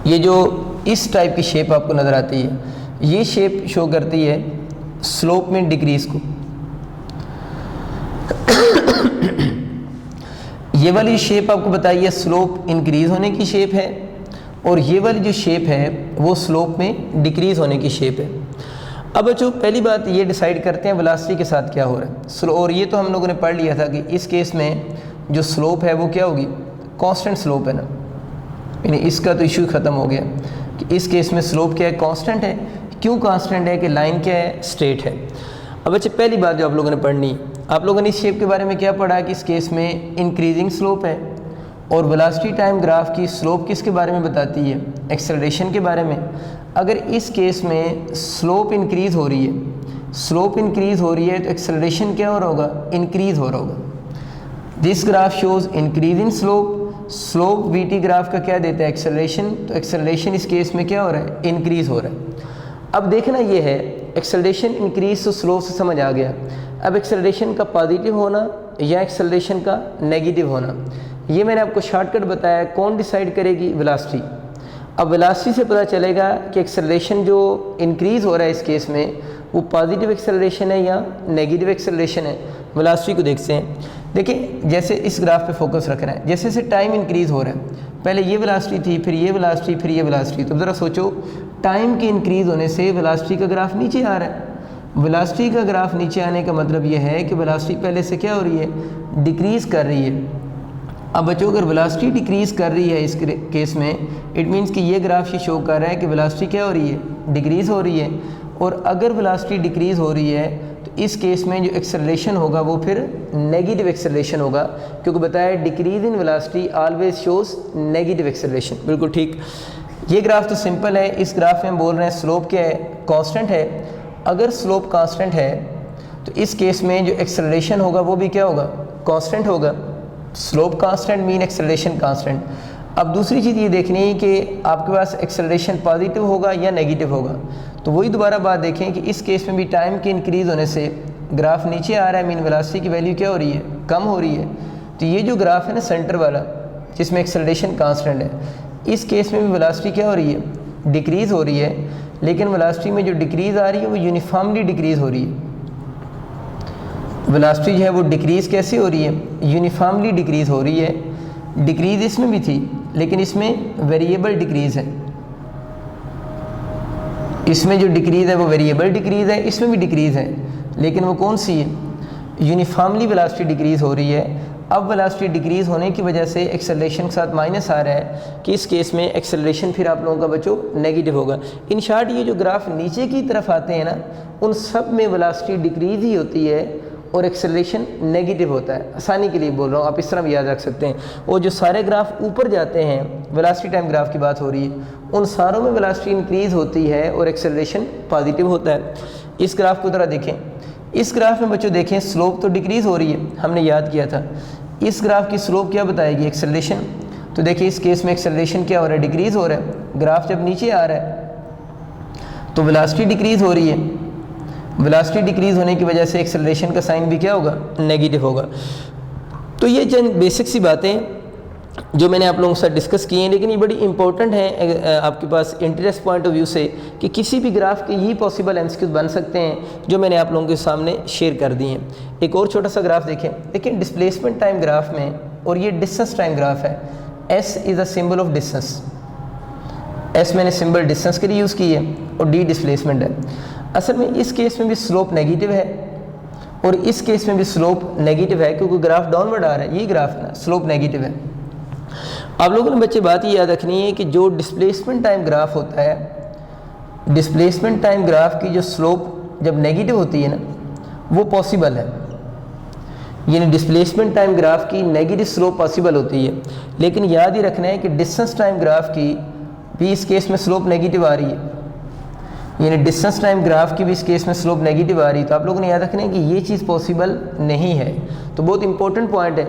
A: ये जो इस टाइप की शेप आपको नज़र आती है, ये शेप शो करती है स्लोप में डिक्रीज़ को। ये वाली शेप आपको बताइए स्लोप इंक्रीज़ होने की शेप है, और ये वाली जो शेप है वो स्लोप में डिक्रीज़ होने की शेप है। अब बच्चों पहली बात ये डिसाइड करते हैं वेलोसिटी के साथ क्या हो रहा है। और ये तो हम लोगों ने पढ़ लिया था कि इस केस में जो स्लोप है वो क्या होगी, कांस्टेंट स्लोप है ना, यानी इसका तो इशू ख़त्म हो गया कि इस केस में स्लोप क्या है, कांस्टेंट है। क्यों कांस्टेंट है, कि लाइन क्या है, स्ट्रेट है। अब बच्चे पहली बात जो आप लोगों ने पढ़नी, आप लोगों ने इस शेप के बारे में क्या पढ़ा कि इस केस में इंक्रीजिंग स्लोप है, और वेलोसिटी टाइम ग्राफ की स्लोप किसके बारे में बताती है, एक्सेलरेशन के बारे में। अगर इस केस में स्लोप इंक्रीज़ हो रही है, स्लोप इंक्रीज़ हो रही है तो एक्सेलरेशन क्या हो रहा होगा, इंक्रीज़ हो रहा होगा। This graph shows increase in slope, slope VT graph का क्या देता है, एक्सेलरेशन। तो एक्सेलरेशन इस केस में क्या हो रहा है, इंक्रीज़ हो रहा है। अब देखना ये है एक्सेलरेशन इंक्रीज तो स्लोप से समझ आ गया। अब एक्सेलरेशन का पॉजिटिव होना या एक्सेलरेशन का नेगेटिव होना, ये मैंने आपको शॉर्टकट बताया। कौन डिसाइड करेगी, वेलोसिटी। अब वेलोसिटी से पता चलेगा कि एक्सेलरेशन जो इंक्रीज़ हो रहा है इस केस में वो पॉजिटिव एक्सेलरेशन है या नेगेटिव एक्सेलरेशन है। वेलोसिटी को देखते हैं। देखिए जैसे इस ग्राफ पे फोकस रखना है, जैसे जैसे टाइम इंक्रीज़ हो रहा है, पहले ये वेलोसिटी थी, फिर ये वेलोसिटी, फिर ये वेलोसिटी। तो ज़रा सोचो टाइम के इंक्रीज़ होने से वेलोसिटी का ग्राफ नीचे आ रहा है। वेलोसिटी का ग्राफ नीचे आने का मतलब ये है कि वेलोसिटी पहले से क्या हो रही है, डिक्रीज़ कर रही है। अब बच्चों अगर वेलोसिटी डिक्रीज़ कर रही है इस केस में, इट मीन्स कि ये ग्राफ ये शो कर रहा है कि वेलोसिटी क्या हो रही है, डिक्रीज़ हो रही है। और अगर वेलोसिटी डिक्रीज़ हो रही है तो इस केस में जो एक्सेलरेशन होगा वो फिर नेगेटिव एक्सेलरेशन होगा, क्योंकि बताया decrease in velocity always shows negative acceleration. बिल्कुल ठीक। ये ग्राफ तो सिंपल है। इस ग्राफ में हम बोल रहे हैं स्लोप क्या है, कांस्टेंट है। अगर स्लोप कांस्टेंट है तो इस केस में जो एक्सेलरेशन होगा वो भी क्या होगा, कांस्टेंट होगा। Slope constant mean acceleration constant. अब दूसरी चीज़ ये देखनी है कि आपके पास एक्सेलरेशन पॉजिटिव होगा या नेगेटिव होगा। तो वही दोबारा बात देखें कि इस केस में भी टाइम के इंक्रीज़ होने से ग्राफ नीचे आ रहा है, मीन वेलोसिटी की वैल्यू क्या हो रही है, कम हो रही है। तो ये जो ग्राफ है ना सेंटर वाला जिसमें एक्सेलरेशन कांस्टेंट है, इस केस में भी वेलोसिटी क्या हो रही है, डिक्रीज़ हो रही है। लेकिन वेलोसिटी में जो डिक्रीज़ आ रही है वो यूनिफॉर्मली डिक्रीज़ हो रही है। वेलोसिटी जो है वो डिक्रीज़ कैसे हो रही है, यूनिफॉर्मली डिक्रीज़ हो रही है। डिक्रीज़ इसमें भी थी लेकिन इसमें वेरिएबल डिक्रीज़ है। इसमें जो डिक्रीज़ है वो वेरिएबल डिक्रीज़ है, इसमें भी डिक्रीज़ है लेकिन वो कौन सी है, यूनिफॉर्मली वेलोसिटी डिक्रीज़ हो रही है। अब वेलोसिटी डिक्रीज़ होने की वजह से एक्सेलरेशन के साथ माइनस आ रहा है कि इस केस में एक्सेलरेशन फिर आप लोगों का बच्चों नेगेटिव होगा। इन शॉर्ट ये जो ग्राफ नीचे की तरफ आते हैं ना उन सब में वेलोसिटी डिक्रीज़ ही होती है और एक्सेलरेशन नेगेटिव होता है। आसानी के लिए बोल रहा हूँ, आप इस तरह भी याद रख सकते हैं। और जो सारे ग्राफ ऊपर जाते हैं, वेलोसिटी टाइम ग्राफ की बात हो रही है, उन सारों में वेलोसिटी इंक्रीज़ होती है और एक्सेलरेशन पॉजिटिव होता है। इस ग्राफ को ज़रा देखें। इस ग्राफ में बच्चों देखें स्लोप तो डिक्रीज़ हो रही है, हमने याद किया था। इस ग्राफ की स्लोप क्या बताएगी, एक्सेलरेशन। तो देखिए इस केस में एक्सेलरेशन क्या हो रहा है, डिक्रीज़ हो रहा है। ग्राफ जब नीचे आ रहा है तो वेलोसिटी डिक्रीज़ हो रही है। वेलोसिटी डिक्रीज़ होने की वजह से एक्सेलरेशन का साइन भी क्या होगा, नेगेटिव होगा। तो ये चंद बेसिक सी बातें जो मैंने आप लोगों के साथ डिस्कस किए हैं, लेकिन ये बड़ी इंपॉर्टेंट है आपके पास इंटरेस्ट पॉइंट ऑफ व्यू से कि किसी भी ग्राफ के यही पॉसिबल एमसीक्यूज बन सकते हैं जो मैंने आप लोगों के सामने शेयर कर दिए हैं। एक और छोटा सा ग्राफ देखें, लेकिन डिस्प्लेसमेंट टाइम ग्राफ में, और ये डिस्टेंस टाइम ग्राफ है, S is a symbol of distance. S मैंने सिंबल डिस्टेंस के लिए यूज़ की है और डी डिस्प्लेसमेंट है। असल में इस केस में भी स्लोप नेगेटिव है और इस केस में भी स्लोप नेगेटिव है, क्योंकि ग्राफ डाउनवर्ड आ रहा है, ये ग्राफ ना स्लोप नेगेटिव है। आप लोगों ने बच्चे बात ये याद रखनी है कि जो डिस्प्लेसमेंट टाइम ग्राफ होता है, डिस्प्लेसमेंट टाइम ग्राफ की जो स्लोप जब नेगेटिव होती है ना, वो पॉसिबल है। यानी डिस्प्लेसमेंट टाइम ग्राफ की नेगेटिव स्लोप पॉसिबल होती है, लेकिन याद ही रखना है कि डिस्टेंस टाइम ग्राफ की भी इस केस में स्लोप नेगेटिव आ रही है। यानी डिस्टेंस टाइम ग्राफ की भी इस केस में स्लोप नेगेटिव आ रही है। तो आप लोगों ने याद रखना है कि ये चीज़ पॉसिबल नहीं है। तो बहुत इंपॉर्टेंट पॉइंट है,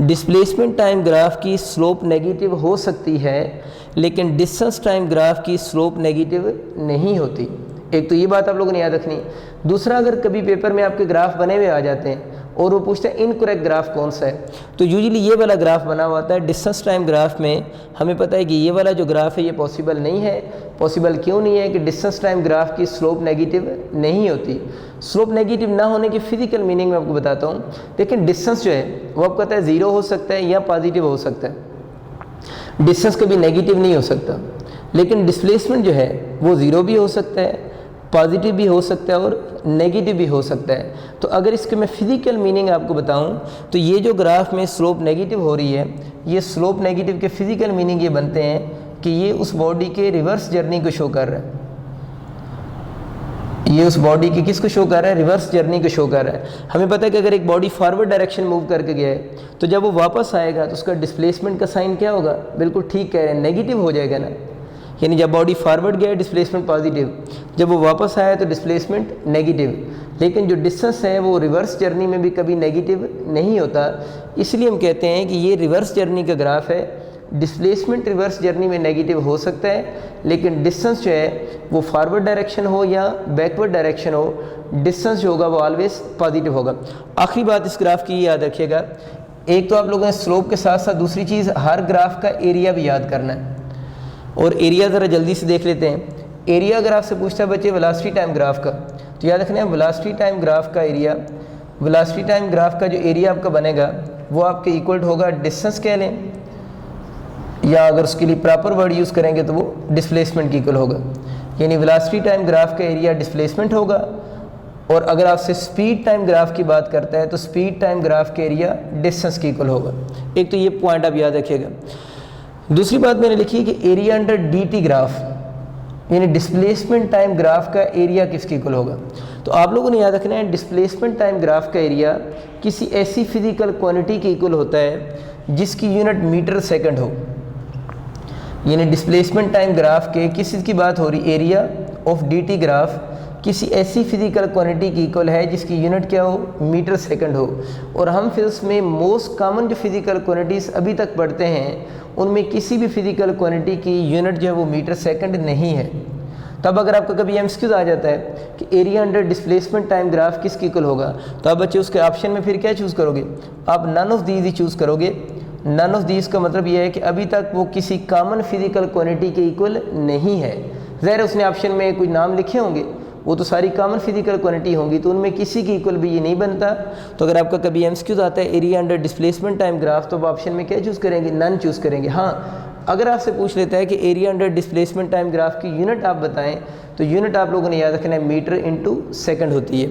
A: डिस्प्लेसमेंट टाइम ग्राफ की स्लोप नेगेटिव हो सकती है, लेकिन डिस्टेंस टाइम ग्राफ की स्लोप नेगेटिव नहीं होती। एक तो ये बात आप लोगों ने याद रखनी। दूसरा, अगर कभी पेपर में आपके ग्राफ बने हुए आ जाते हैं और वो पूछते हैं इनकरेक्ट ग्राफ कौन सा है, तो यूजुअली ये वाला ग्राफ बना हुआ होता है। डिस्टेंस टाइम ग्राफ में हमें पता है कि ये वाला जो ग्राफ है ये पॉसिबल नहीं है। पॉसिबल क्यों नहीं है? कि डिस्टेंस टाइम ग्राफ की स्लोप नेगेटिव नहीं होती। स्लोप नेगेटिव ना होने की फिजिकल मीनिंग मैं आपको बताता हूँ। लेकिन डिस्टेंस जो है वो आपको पता है ज़ीरो हो सकता है या पॉजिटिव हो सकता है। डिस्टेंस कभी नेगेटिव नहीं हो सकता, लेकिन डिस्प्लेसमेंट जो है वो ज़ीरो भी हो सकता है, पॉजिटिव भी हो सकता है और नेगेटिव भी हो सकता है। तो अगर इसके मैं फिजिकल मीनिंग आपको बताऊं, तो ये जो ग्राफ में स्लोप नेगेटिव हो रही है, ये स्लोप नेगेटिव के फिजिकल मीनिंग ये बनते हैं कि ये उस बॉडी के रिवर्स जर्नी को शो कर रहा है। ये उस बॉडी की किसको शो कर रहा है? रिवर्स जर्नी को शो कर रहा है। हमें पता है कि अगर एक बॉडी फॉरवर्ड डायरेक्शन मूव करके गया है, तो जब वो वापस आएगा तो उसका डिस्प्लेसमेंट का साइन क्या होगा? बिल्कुल ठीक कह रहे हैं, नेगेटिव हो जाएगा ना। यानी जब बॉडी फॉरवर्ड गया डिस्प्लेसमेंट पॉजिटिव, जब वो वापस आया तो डिस्प्लेसमेंट नेगेटिव। लेकिन जो डिस्टेंस है वो रिवर्स जर्नी में भी कभी नेगेटिव नहीं होता। इसलिए हम कहते हैं कि ये रिवर्स जर्नी का ग्राफ है। डिस्प्लेसमेंट रिवर्स जर्नी में नेगेटिव हो सकता है, लेकिन डिस्टेंस जो है वो फॉरवर्ड डायरेक्शन हो या बैकवर्ड डायरेक्शन हो, डिस्टेंस जो होगा वो ऑलवेज पॉजिटिव होगा। आखिरी बात इस ग्राफ की याद रखिएगा, एक तो आप लोगों ने स्लोप के साथ साथ दूसरी चीज़ हर ग्राफ का एरिया भी याद करना है। और एरिया ज़रा जल्दी से देख लेते हैं। एरिया अगर आपसे पूछता है बच्चे वेलोसिटी टाइम ग्राफ का, तो याद रखना है वेलोसिटी टाइम ग्राफ का एरिया, वेलोसिटी टाइम ग्राफ का जो एरिया आपका बनेगा वो आपके इक्वल होगा डिस्टेंस कह लें, या अगर उसके लिए प्रॉपर वर्ड यूज़ करेंगे तो वो डिस्प्लेसमेंट की इक्वल होगा। यानी वेलोसिटी टाइम ग्राफ का एरिया डिस्प्लेसमेंट होगा। और अगर आपसे स्पीड टाइम ग्राफ की बात करता है तो स्पीड टाइम ग्राफ का एरिया डिस्टेंस की इक्वल होगा। एक तो ये पॉइंट आप याद रखिएगा। दूसरी बात मैंने लिखी है कि एरिया अंडर dt ग्राफ, यानी डिस्प्लेसमेंट टाइम ग्राफ का एरिया किसके इक्वल होगा। तो आप लोगों ने याद रखना है डिस्प्लेसमेंट टाइम ग्राफ का एरिया किसी ऐसी फिजिकल क्वांटिटी के इक्वल होता है जिसकी यूनिट मीटर सेकंड हो। यानी डिस्प्लेसमेंट टाइम ग्राफ के किसी की बात हो रही, एरिया ऑफ dt ग्राफ किसी ऐसी फिजिकल क्वांटिटी की इक्वल है जिसकी यूनिट क्या हो? मीटर सेकंड हो। और हम फिर उसमें मोस्ट कॉमन जो फिजिकल क्वांटिटीज़ अभी तक पढ़ते हैं उनमें किसी भी फिजिकल क्वांटिटी की यूनिट जो है वो मीटर सेकंड नहीं है। तब अगर आपका कभी एमसीक्यू आ जाता है कि area under displacement time graph किसकी इक्वल होगा, तो आप बच्चे उसके ऑप्शन में फिर क्या चूज़ करोगे? आप नन ऑफ दीज ही चूज़ करोगे। नन ऑफ दीज का मतलब यह है कि अभी तक वो किसी कॉमन फिजिकल क्वांटिटी के इक्वल नहीं है। ज़ाहिर उसने ऑप्शन में कुछ नाम लिखे होंगे, वो तो सारी कॉमन फिजिकल क्वांटिटी होंगी, तो उनमें किसी की इक्वल भी ये नहीं बनता। तो अगर आपका कभी एमसीक्यूज आता है area under displacement time graph, तो आप ऑप्शन में क्या चूज़ करेंगे? नन चूज़ करेंगे। हाँ, अगर आपसे पूछ लेता है कि area under displacement time graph की यूनिट आप बताएं, तो यूनिट आप लोगों ने याद रखना है मीटर इंटू सेकंड होती है।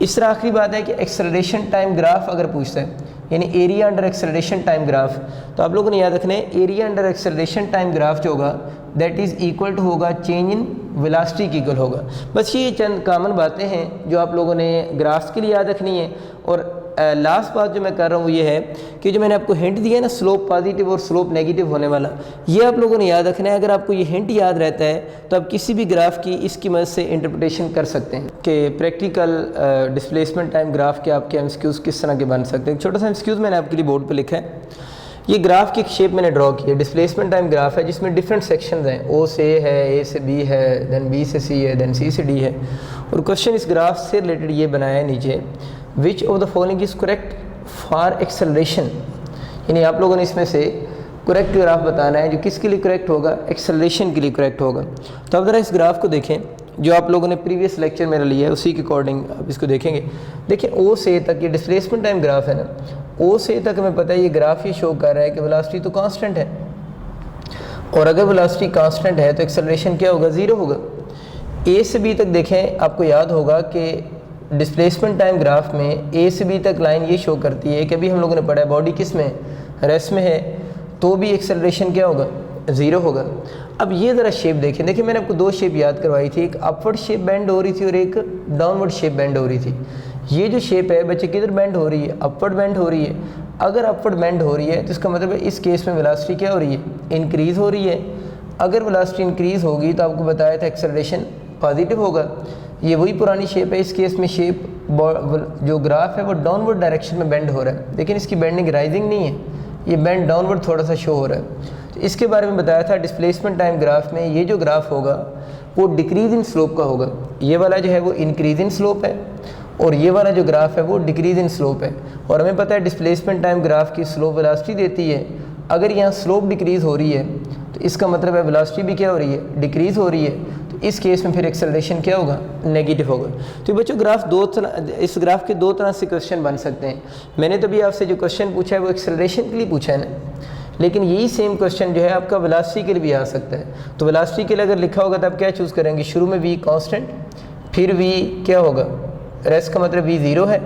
A: इस तरह आखिरी बात है कि एक्सेलरेशन टाइम ग्राफ अगर पूछता है, यानी area under acceleration time graph, तो आप लोगों ने याद रखना है area under acceleration time graph जो होगा दैट इज़ इक्वल टू होगा चेंज इन वेलोसिटी की इक्वल होगा। बस ये चंद कॉमन बातें हैं जो आप लोगों ने ग्राफ्स के लिए याद रखनी है। और लास्ट बात जो मैं कर रहा हूँ ये है कि जो मैंने आपको हिंट दिया है ना स्लोप पॉजिटिव और स्लोप नेगेटिव होने वाला, ये आप लोगों ने याद रखना है। अगर आपको ये हिंट याद रहता है तो आप किसी भी ग्राफ की इसकी मदद से इंटरप्रिटेशन कर सकते हैं कि प्रैक्टिकल डिस्प्लेसमेंट टाइम ग्राफ के आपके एमसीक्यूज़ किस तरह के बन सकते हैं। छोटा सा एमसीक्यूज़ मैंने आपके लिए बोर्ड पर लिखा है। ये ग्राफ की एक शेप मैंने ड्रॉ की है, डिस्प्लेसमेंट टाइम ग्राफ है जिसमें डिफरेंट सेक्शंस हैं, ओ से ए है, ए से बी है, देन बी से सी है, देन सी से डी है। और क्वेश्चन इस ग्राफ से रिलेटेड ये बनाया है नीचे, which of the following is correct for acceleration. यानी आप लोगों ने इसमें से करेक्ट ग्राफ बताना है जो किसके लिए करेक्ट होगा, एक्सेलरेशन के लिए करेक्ट होगा। तो अब ज़रा इस ग्राफ को देखें जो आप लोगों ने प्रीवियस लेक्चर मेरा लिया है उसी के अकॉर्डिंग आप इसको देखेंगे। देखिए ओ से तक ये डिस्प्लेसमेंट टाइम ग्राफ है ना, ओ से तक हमें पता है ये ग्राफ ये शो कर रहा है कि वेलोसिटी तो कांस्टेंट है, और अगर वेलोसिटी कांस्टेंट है तो एक्सेलरेशन क्या होगा, ज़ीरो होगा। ए से बी तक देखें, आपको याद होगा कि डिस्प्लेसमेंट टाइम ग्राफ में ए से बी तक लाइन ये शो करती है कि अभी हम लोगों ने पढ़ा है बॉडी किस में, रेस्ट में है, तो भी एक्सेलरेशन क्या होगा, ज़ीरो होगा। अब ये ज़रा शेप देखें, देखिए मैंने आपको दो शेप याद करवाई थी, एक अपवर्ड शेप बेंड हो रही थी और एक डाउनवर्ड शेप बेंड हो रही थी। ये जो शेप है बच्चे किधर बेंड हो रही है, अपवर्ड बेंड हो रही है। अगर अपवर्ड बेंड हो रही है तो इसका मतलब है इस केस में वेलोसिटी क्या हो रही है, इंक्रीज़ हो रही है। अगर वेलोसिटी इंक्रीज़ होगी तो आपको बताया था एक्सेलरेशन पॉजिटिव होगा। ये वही पुरानी शेप है, इस केस में शेप जो ग्राफ है वो डाउनवर्ड डायरेक्शन में बेंड हो रहा है, लेकिन इसकी बेंडिंग राइजिंग नहीं है, ये बेंड डाउनवर्ड थोड़ा सा शो हो रहा है। तो इसके बारे में बताया था डिस्प्लेसमेंट टाइम ग्राफ में ये जो ग्राफ होगा वो डिक्रीज इन स्लोप का होगा। ये वाला जो है वो इंक्रीज इन स्लोप है और ये वाला जो ग्राफ है वो डिक्रीज इन स्लोप है। और हमें पता है डिस्प्लेसमेंट टाइम ग्राफ की स्लोप वेलोसिटी देती है। अगर यहाँ स्लोप डिक्रीज़ हो रही है तो इसका मतलब है वेलोसिटी भी क्या हो रही है, डिक्रीज़ हो रही है। तो इस केस में फिर एक्सेलरेशन क्या होगा, नेगेटिव होगा। तो बच्चों ग्राफ इस ग्राफ के दो तरह से क्वेश्चन बन सकते हैं। मैंने तो भी आपसे जो क्वेश्चन पूछा है वो एक्सेलरेशन के लिए पूछा है ना, लेकिन यही सेम क्वेश्चन जो है आपका वेलोसिटी के लिए भी आ सकता है। तो वेलोसिटी के लिए अगर लिखा होगा तो आप क्या चूज़ करेंगे, शुरू में v कांस्टेंट, फिर v क्या होगा, रेस्ट का मतलब v ज़ीरो है,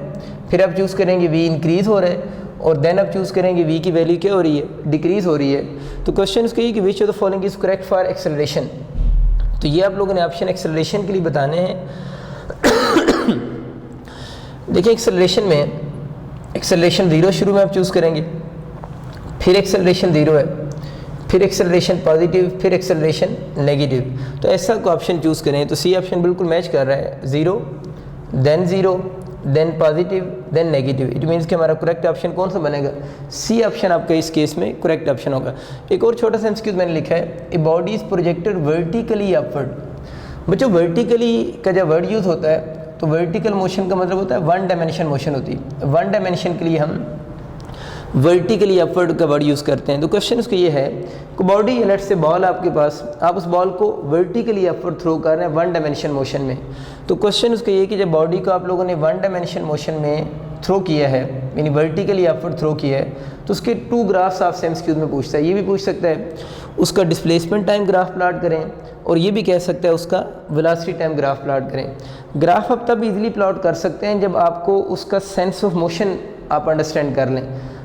A: फिर आप चूज़ करेंगे v इंक्रीज़ हो रहा है, और देन आप चूज़ करेंगे v की वैल्यू क्या हो रही है, डिक्रीज़ हो रही है। तो क्वेश्चन इसका ये कि which of the following is correct for acceleration. तो ये आप लोगों ने ऑप्शन एक्सेलरेशन के लिए बताने हैं। देखिए एक्सेलरेशन में एक्सेलरेशन ज़ीरो शुरू में आप चूज़ करेंगे, फिर एक्सेलरेशन ज़ीरो है, फिर एक्सेलरेशन पॉजिटिव, फिर एक्सेलरेशन नेगेटिव। तो ऐसा को ऑप्शन चूज़ करें तो सी ऑप्शन बिल्कुल मैच कर रहा है, zero then positive then negative. It means कि हमारा करेक्ट ऑप्शन कौन सा बनेगा, सी ऑप्शन आपका इस केस में करेक्ट ऑप्शन होगा। एक और छोटा सा एमसीक्यू मैंने लिखा है, a body is projected vertically upward. बच्चों वर्टिकली का जब वर्ड यूज़ होता है तो वर्टिकल मोशन का मतलब होता है वन डायमेंशन मोशन होती है। वन डायमेंशन के लिए हम वर्टिकली अपवर्ड का वर्ड यूज़ करते हैं। तो क्वेश्चन उसको ये है कि बॉडी लेट से बॉल आपके पास, आप उस बॉल को वर्टिकली अपवर्ड थ्रो कर रहे हैं वन डायमेंशन मोशन में। तो क्वेश्चन उसका ये कि जब बॉडी को आप लोगों ने वन डायमेंशन मोशन में थ्रो किया है, यानी वर्टिकली अपवर्ड थ्रो किया है, तो उसके टू ग्राफ्स आपसे एमसीक्यूज में पूछता है। ये भी पूछ सकता है उसका डिस्प्लेसमेंट टाइम ग्राफ प्लॉट करें, और ये भी कह सकता है उसका वेलोसिटी टाइम ग्राफ प्लॉट करें। ग्राफ आप तब इजीली प्लॉट कर सकते हैं जब आपको उसका सेंस ऑफ मोशन आप अंडरस्टैंड कर लें,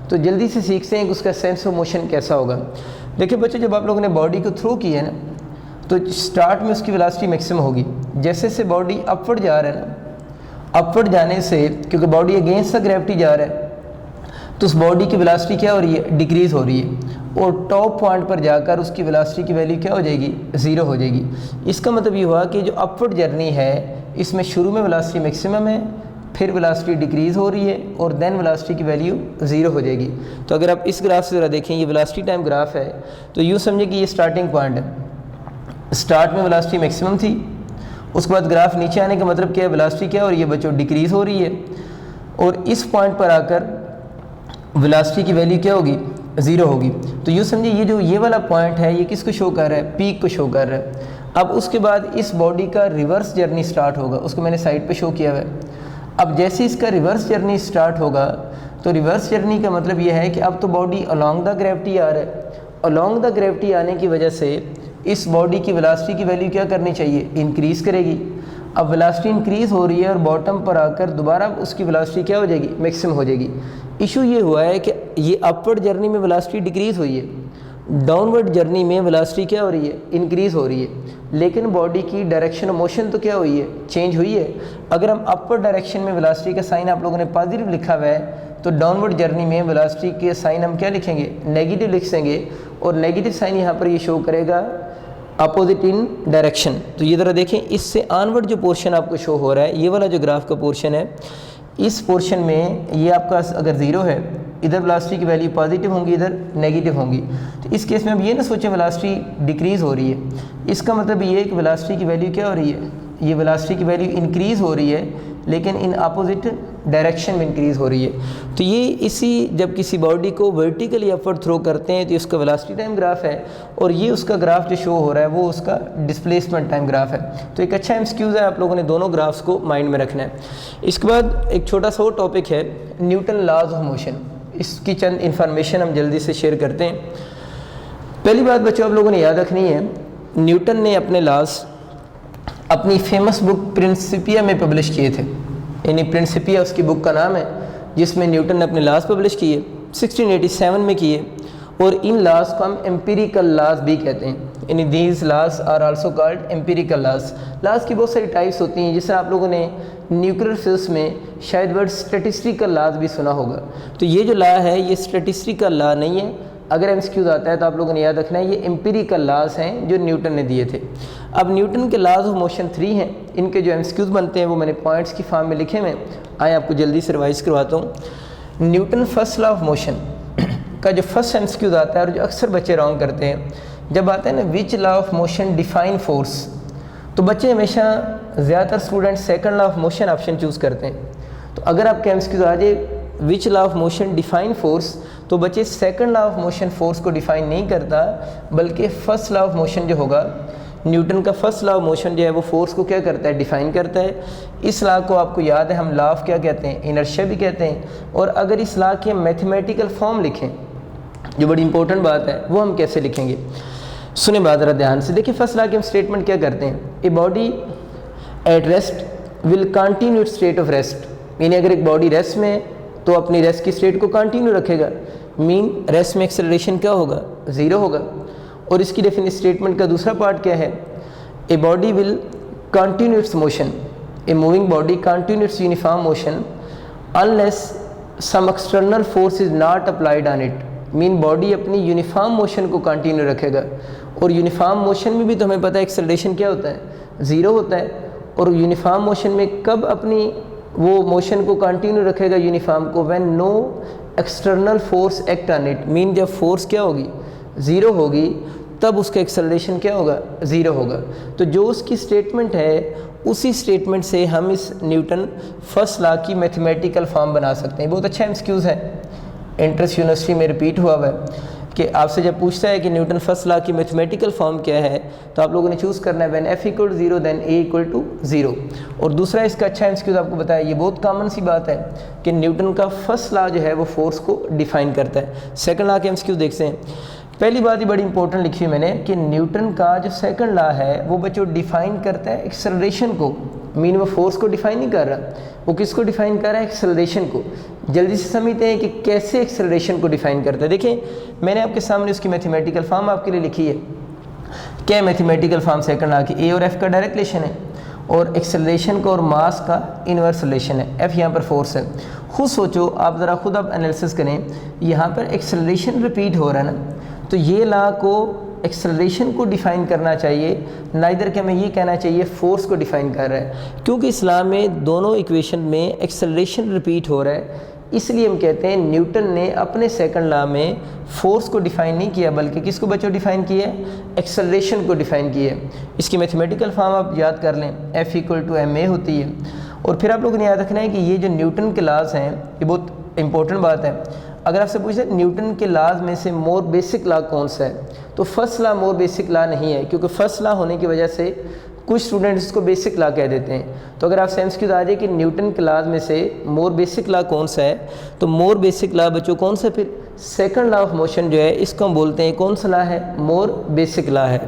A: तो जल्दी से सीखते हैं कि उसका सेंस ऑफ मोशन कैसा होगा। देखिए बच्चों जब आप लोगों ने बॉडी को थ्रो किया है ना, तो स्टार्ट में उसकी वेलोसिटी मैक्सिमम होगी। जैसे से बॉडी अपवर्ड जा रहा है ना, अपवर्ड जाने से क्योंकि बॉडी अगेंस्ट द ग्रेविटी जा रहा है तो उस बॉडी की वेलोसिटी क्या हो रही है, डिक्रीज़ हो रही है, और टॉप पॉइंट पर जाकर उसकी वेलोसिटी की वैल्यू क्या हो जाएगी, ज़ीरो हो जाएगी। इसका मतलब ये हुआ कि जो अपवर्ड जर्नी है इसमें शुरू में वेलोसिटी मैक्सिमम है, फिर वेलोसिटी डिक्रीज़ हो रही है, और देन वेलोसिटी की वैल्यू ज़ीरो हो जाएगी। तो अगर आप इस ग्राफ से ज़रा देखें, ये वेलोसिटी टाइम ग्राफ है, तो यूँ समझे कि ये स्टार्टिंग पॉइंट है। स्टार्ट में वेलोसिटी मैक्सिमम थी, उसके बाद ग्राफ नीचे आने का मतलब क्या है, वेलोसिटी क्या हो रही है बच्चों, डिक्रीज़ हो रही है, और इस पॉइंट पर आकर वेलोसिटी की वैल्यू क्या होगी, ज़ीरो होगी। तो यूँ समझिए ये जो ये वाला पॉइंट है ये किसको शो कर रहा है, पीक को शो कर रहा है। अब उसके बाद इस बॉडी का रिवर्स जर्नी स्टार्ट होगा, उसको मैंने साइड पे शो किया हुआ है। अब जैसे इसका रिवर्स जर्नी स्टार्ट होगा तो रिवर्स जर्नी का मतलब ये है कि अब तो बॉडी अलोंग द ग्रेविटी आ रहा है। अलोंग द ग्रेविटी आने की वजह से इस बॉडी की वेलोसिटी की वैल्यू क्या करनी चाहिए, इंक्रीज़ करेगी। अब वेलोसिटी इंक्रीज़ हो रही है और बॉटम पर आकर दोबारा उसकी वेलोसिटी क्या हो जाएगी, मैक्सिमम हो जाएगी। इशू ये हुआ है कि ये अपवर्ड जर्नी में वेलोसिटी डिक्रीज़ हुई है, डाउनवर्ड जर्नी में वेलोसिटी क्या हो रही है, इंक्रीज़ हो रही है, लेकिन बॉडी की डायरेक्शन ऑफ मोशन तो क्या हुई है, चेंज हुई है। अगर हम अपवर्ड डायरेक्शन में वेलोसिटी का साइन आप लोगों ने पॉजिटिव लिखा हुआ है, तो डाउनवर्ड जर्नी में वेलोसिटी के साइन हम क्या लिखेंगे, नेगेटिव लिख देंगे, और नेगेटिव साइन यहाँ पर ये शो करेगा अपोजिट इन डायरेक्शन। तो ये ज़रा देखें, इससे ऑनवर्ड जो पोर्शन आपको शो हो रहा है, ये वाला जो ग्राफ का पोर्शन है, इस पोर्शन में ये आपका अगर ज़ीरो है, इधर वेलोसिटी की वैल्यू पॉजिटिव होंगी, इधर नेगेटिव होंगी। तो इस केस में अब ये ना सोचें वेलोसिटी डिक्रीज़ हो रही है, इसका मतलब ये है कि वेलोसिटी की वैल्यू क्या हो रही है, ये वेलोसिटी की वैल्यू इंक्रीज़ हो रही है लेकिन इन अपोजिट डायरेक्शन में इंक्रीज़ हो रही है। तो ये इसी जब किसी बॉडी को वर्टिकली अपवर्ड थ्रो करते हैं तो इसका वेलोसिटी टाइम ग्राफ है, और ये उसका ग्राफ जो शो हो रहा है वो उसका डिस्प्लेसमेंट टाइम ग्राफ है। तो एक अच्छा एमसीक्यूज़ है, आप लोगों ने दोनों ग्राफ्स को माइंड में रखना है। इसके बाद एक छोटा सा और टॉपिक है न्यूटन लॉज ऑफ मोशन। इसकी चंद इन्फॉर्मेशन हम जल्दी से शेयर करते हैं। पहली बात बच्चों आप लोगों ने याद रखनी है, न्यूटन ने अपने लॉज अपनी फेमस बुक प्रिंसिपिया में पब्लिश किए थे। यानी प्रिंसिपिया उसकी बुक का नाम है जिसमें न्यूटन ने अपने लॉज पब्लिश किए, 1687 में किए। और इन लॉज को हम एम्पिरिकल लॉज भी कहते हैं। यानी these laws are also called empirical laws. Laws की बहुत सारी टाइप्स होती हैं, जिससे आप लोगों ने न्यूक्लियर फिजिक्स में शायद वर्ड स्टैटिस्टिकल लॉज भी सुना होगा। तो ये जो लॉ है ये स्टैटिस्टिकल लॉ नहीं है। अगर एमसीक्यूज आता है तो आप लोगों ने याद रखना है ये एम्पिरिकल लॉज हैं जो न्यूटन ने दिए थे। अब न्यूटन के लॉज ऑफ मोशन 3 हैं, इनके जो एमसीक्यूज बनते हैं वो मैंने पॉइंट्स की फॉर्म में लिखे हुए। आए आपको जल्दी से रिवाइज करवाता हूँ। Newton first law of motion का जो फर्स्ट एमसीक्यूज आता है और जो अक्सर बच्चे रॉन्ग करते हैं, जब आता है ना which law of motion define force, तो बच्चे हमेशा ज़्यादातर student second law of motion option choose करते हैं। तो अगर आपके एमसीक्यूज आ जाए which law of motion define force, तो बच्चे second law of motion force को डिफाइन नहीं करता, बल्कि फर्स्ट लॉ ऑफ मोशन जो होगा, न्यूटन का फर्स्ट लॉ ऑफ मोशन जो है वो फोर्स को क्या करता है, डिफाइन करता है। इस लॉ को आपको याद है हम लॉ ऑफ क्या कहते हैं, इनर्शिया भी कहते हैं। और अगर इस लॉ की मैथमेटिकल फॉर्म लिखें, जो बड़ी इंपॉर्टेंट बात है, वो हम कैसे लिखेंगे, सुने बात ज़रा ध्यान से। देखिए फर्स्ट लॉ के हम स्टेटमेंट क्या करते हैं, a body at rest will continue it's state of rest. यानी अगर एक बॉडी रेस्ट में है तो अपनी रेस्ट की स्टेट को कंटिन्यू रखेगा। मीन रेस्ट में एक्सेलरेशन क्या होगा, ज़ीरो होगा। और इसकी डेफिनेट स्टेटमेंट का दूसरा पार्ट क्या है, a body will continue its motion, a moving body continue its uniform motion unless some external force is not applied on it. Mean body अपनी यूनिफॉर्म मोशन को कंटिन्यू रखेगा। और यूनिफॉर्म मोशन में भी तो हमें पता है एक्सेलरेशन क्या होता है, ज़ीरो होता है। और यूनिफॉर्म मोशन में कब अपनी वो मोशन को कंटिन्यू रखेगा यूनिफॉर्म को, when no external force act on it. Mean जब फोर्स क्या होगी, ज़ीरो होगी, तब उसका एक्सेलरेशन क्या होगा, ज़ीरो होगा। तो जो उसकी स्टेटमेंट है उसी स्टेटमेंट से हम इस न्यूटन फर्स्ट लॉ की मैथमेटिकल फॉर्म बना सकते हैं। बहुत अच्छा एमसीक्यूज़ है, इंट्रेंस यूनिवर्सिटी में रिपीट हुआ है कि आपसे जब पूछता है कि न्यूटन फर्स्ट लॉ की मैथमेटिकल फॉर्म क्या है, तो आप लोगों ने चूज़ करना है व्हेन F = 0 देन A = 0। और दूसरा इसका अच्छा एमसीक्यूज़ आपको बताया, ये बहुत कॉमन सी बात है कि न्यूटन का फर्स्ट लॉ जो है वो फोर्स को डिफाइन करता है। सेकंड लॉ के एमसीक्यूज़ देखते हैं। पहली बात ही बड़ी इंपॉर्टेंट लिखी है मैंने कि न्यूटन का जो सेकंड लॉ है वो बच्चों डिफाइन करता है एक्सेलरेशन को। मीन वो फोर्स को डिफाइन नहीं कर रहा, वो किसको डिफाइन कर रहा है, एक्सेलरेशन को। जल्दी से समझते हैं कि कैसे एक्सेलरेशन को डिफाइन करता है। देखिए मैंने आपके सामने उसकी मैथमेटिकल फॉर्म आपके लिए लिखी है। क्या मैथमेटिकल फॉर्म सेकंड लॉ की, ए और एफ का डायरेक्ट रिलेशन है और एक्सेलरेशन का और मास का इनवर्स रिलेशन है। एफ यहाँ पर फोर्स है। खुद सोचो आप ज़रा खुद आप एनालिसिस करें, यहाँ पर एक्सेलरेशन रिपीट हो रहा है ना, तो ये लॉ को एक्सेलरेशन को डिफ़ाइन करना चाहिए, नाइदर के हमें ये कहना चाहिए फोर्स को डिफ़ाइन कर रहा है। क्योंकि इस लॉ में दोनों इक्वेशन में एक्सेलरेशन रिपीट हो रहा है, इसलिए हम कहते हैं न्यूटन ने अपने सेकंड लॉ में फोर्स को डिफ़ाइन नहीं किया, बल्कि किसको बच्चों डिफ़ाइन किया है, एक्सेलरेशन को डिफ़ाइन किया है। इसकी मैथमेटिकल फॉर्म आप याद कर लें, F = ma होती है। और फिर आप लोगों ने याद रखना है कि ये जो न्यूटन के लॉज हैं ये बहुत इंपॉर्टेंट बात है। अगर आपसे पूछे न्यूटन के लॉज में से मोर बेसिक लॉ कौन सा है, तो फर्स्ट लॉ मोर बेसिक लॉ नहीं है, क्योंकि फर्स्ट लॉ होने की वजह से कुछ स्टूडेंट्स इसको बेसिक लॉ कह देते हैं। तो अगर आपसे एमसीक्यूज़ आ जाए कि न्यूटन के लॉज में से मोर बेसिक लॉ कौन सा है, तो मोर बेसिक लॉ बच्चों कौन सा, फिर सेकंड लॉ ऑफ मोशन जो है इसको हम बोलते हैं कौन सा लॉ है, मोर बेसिक लॉ है।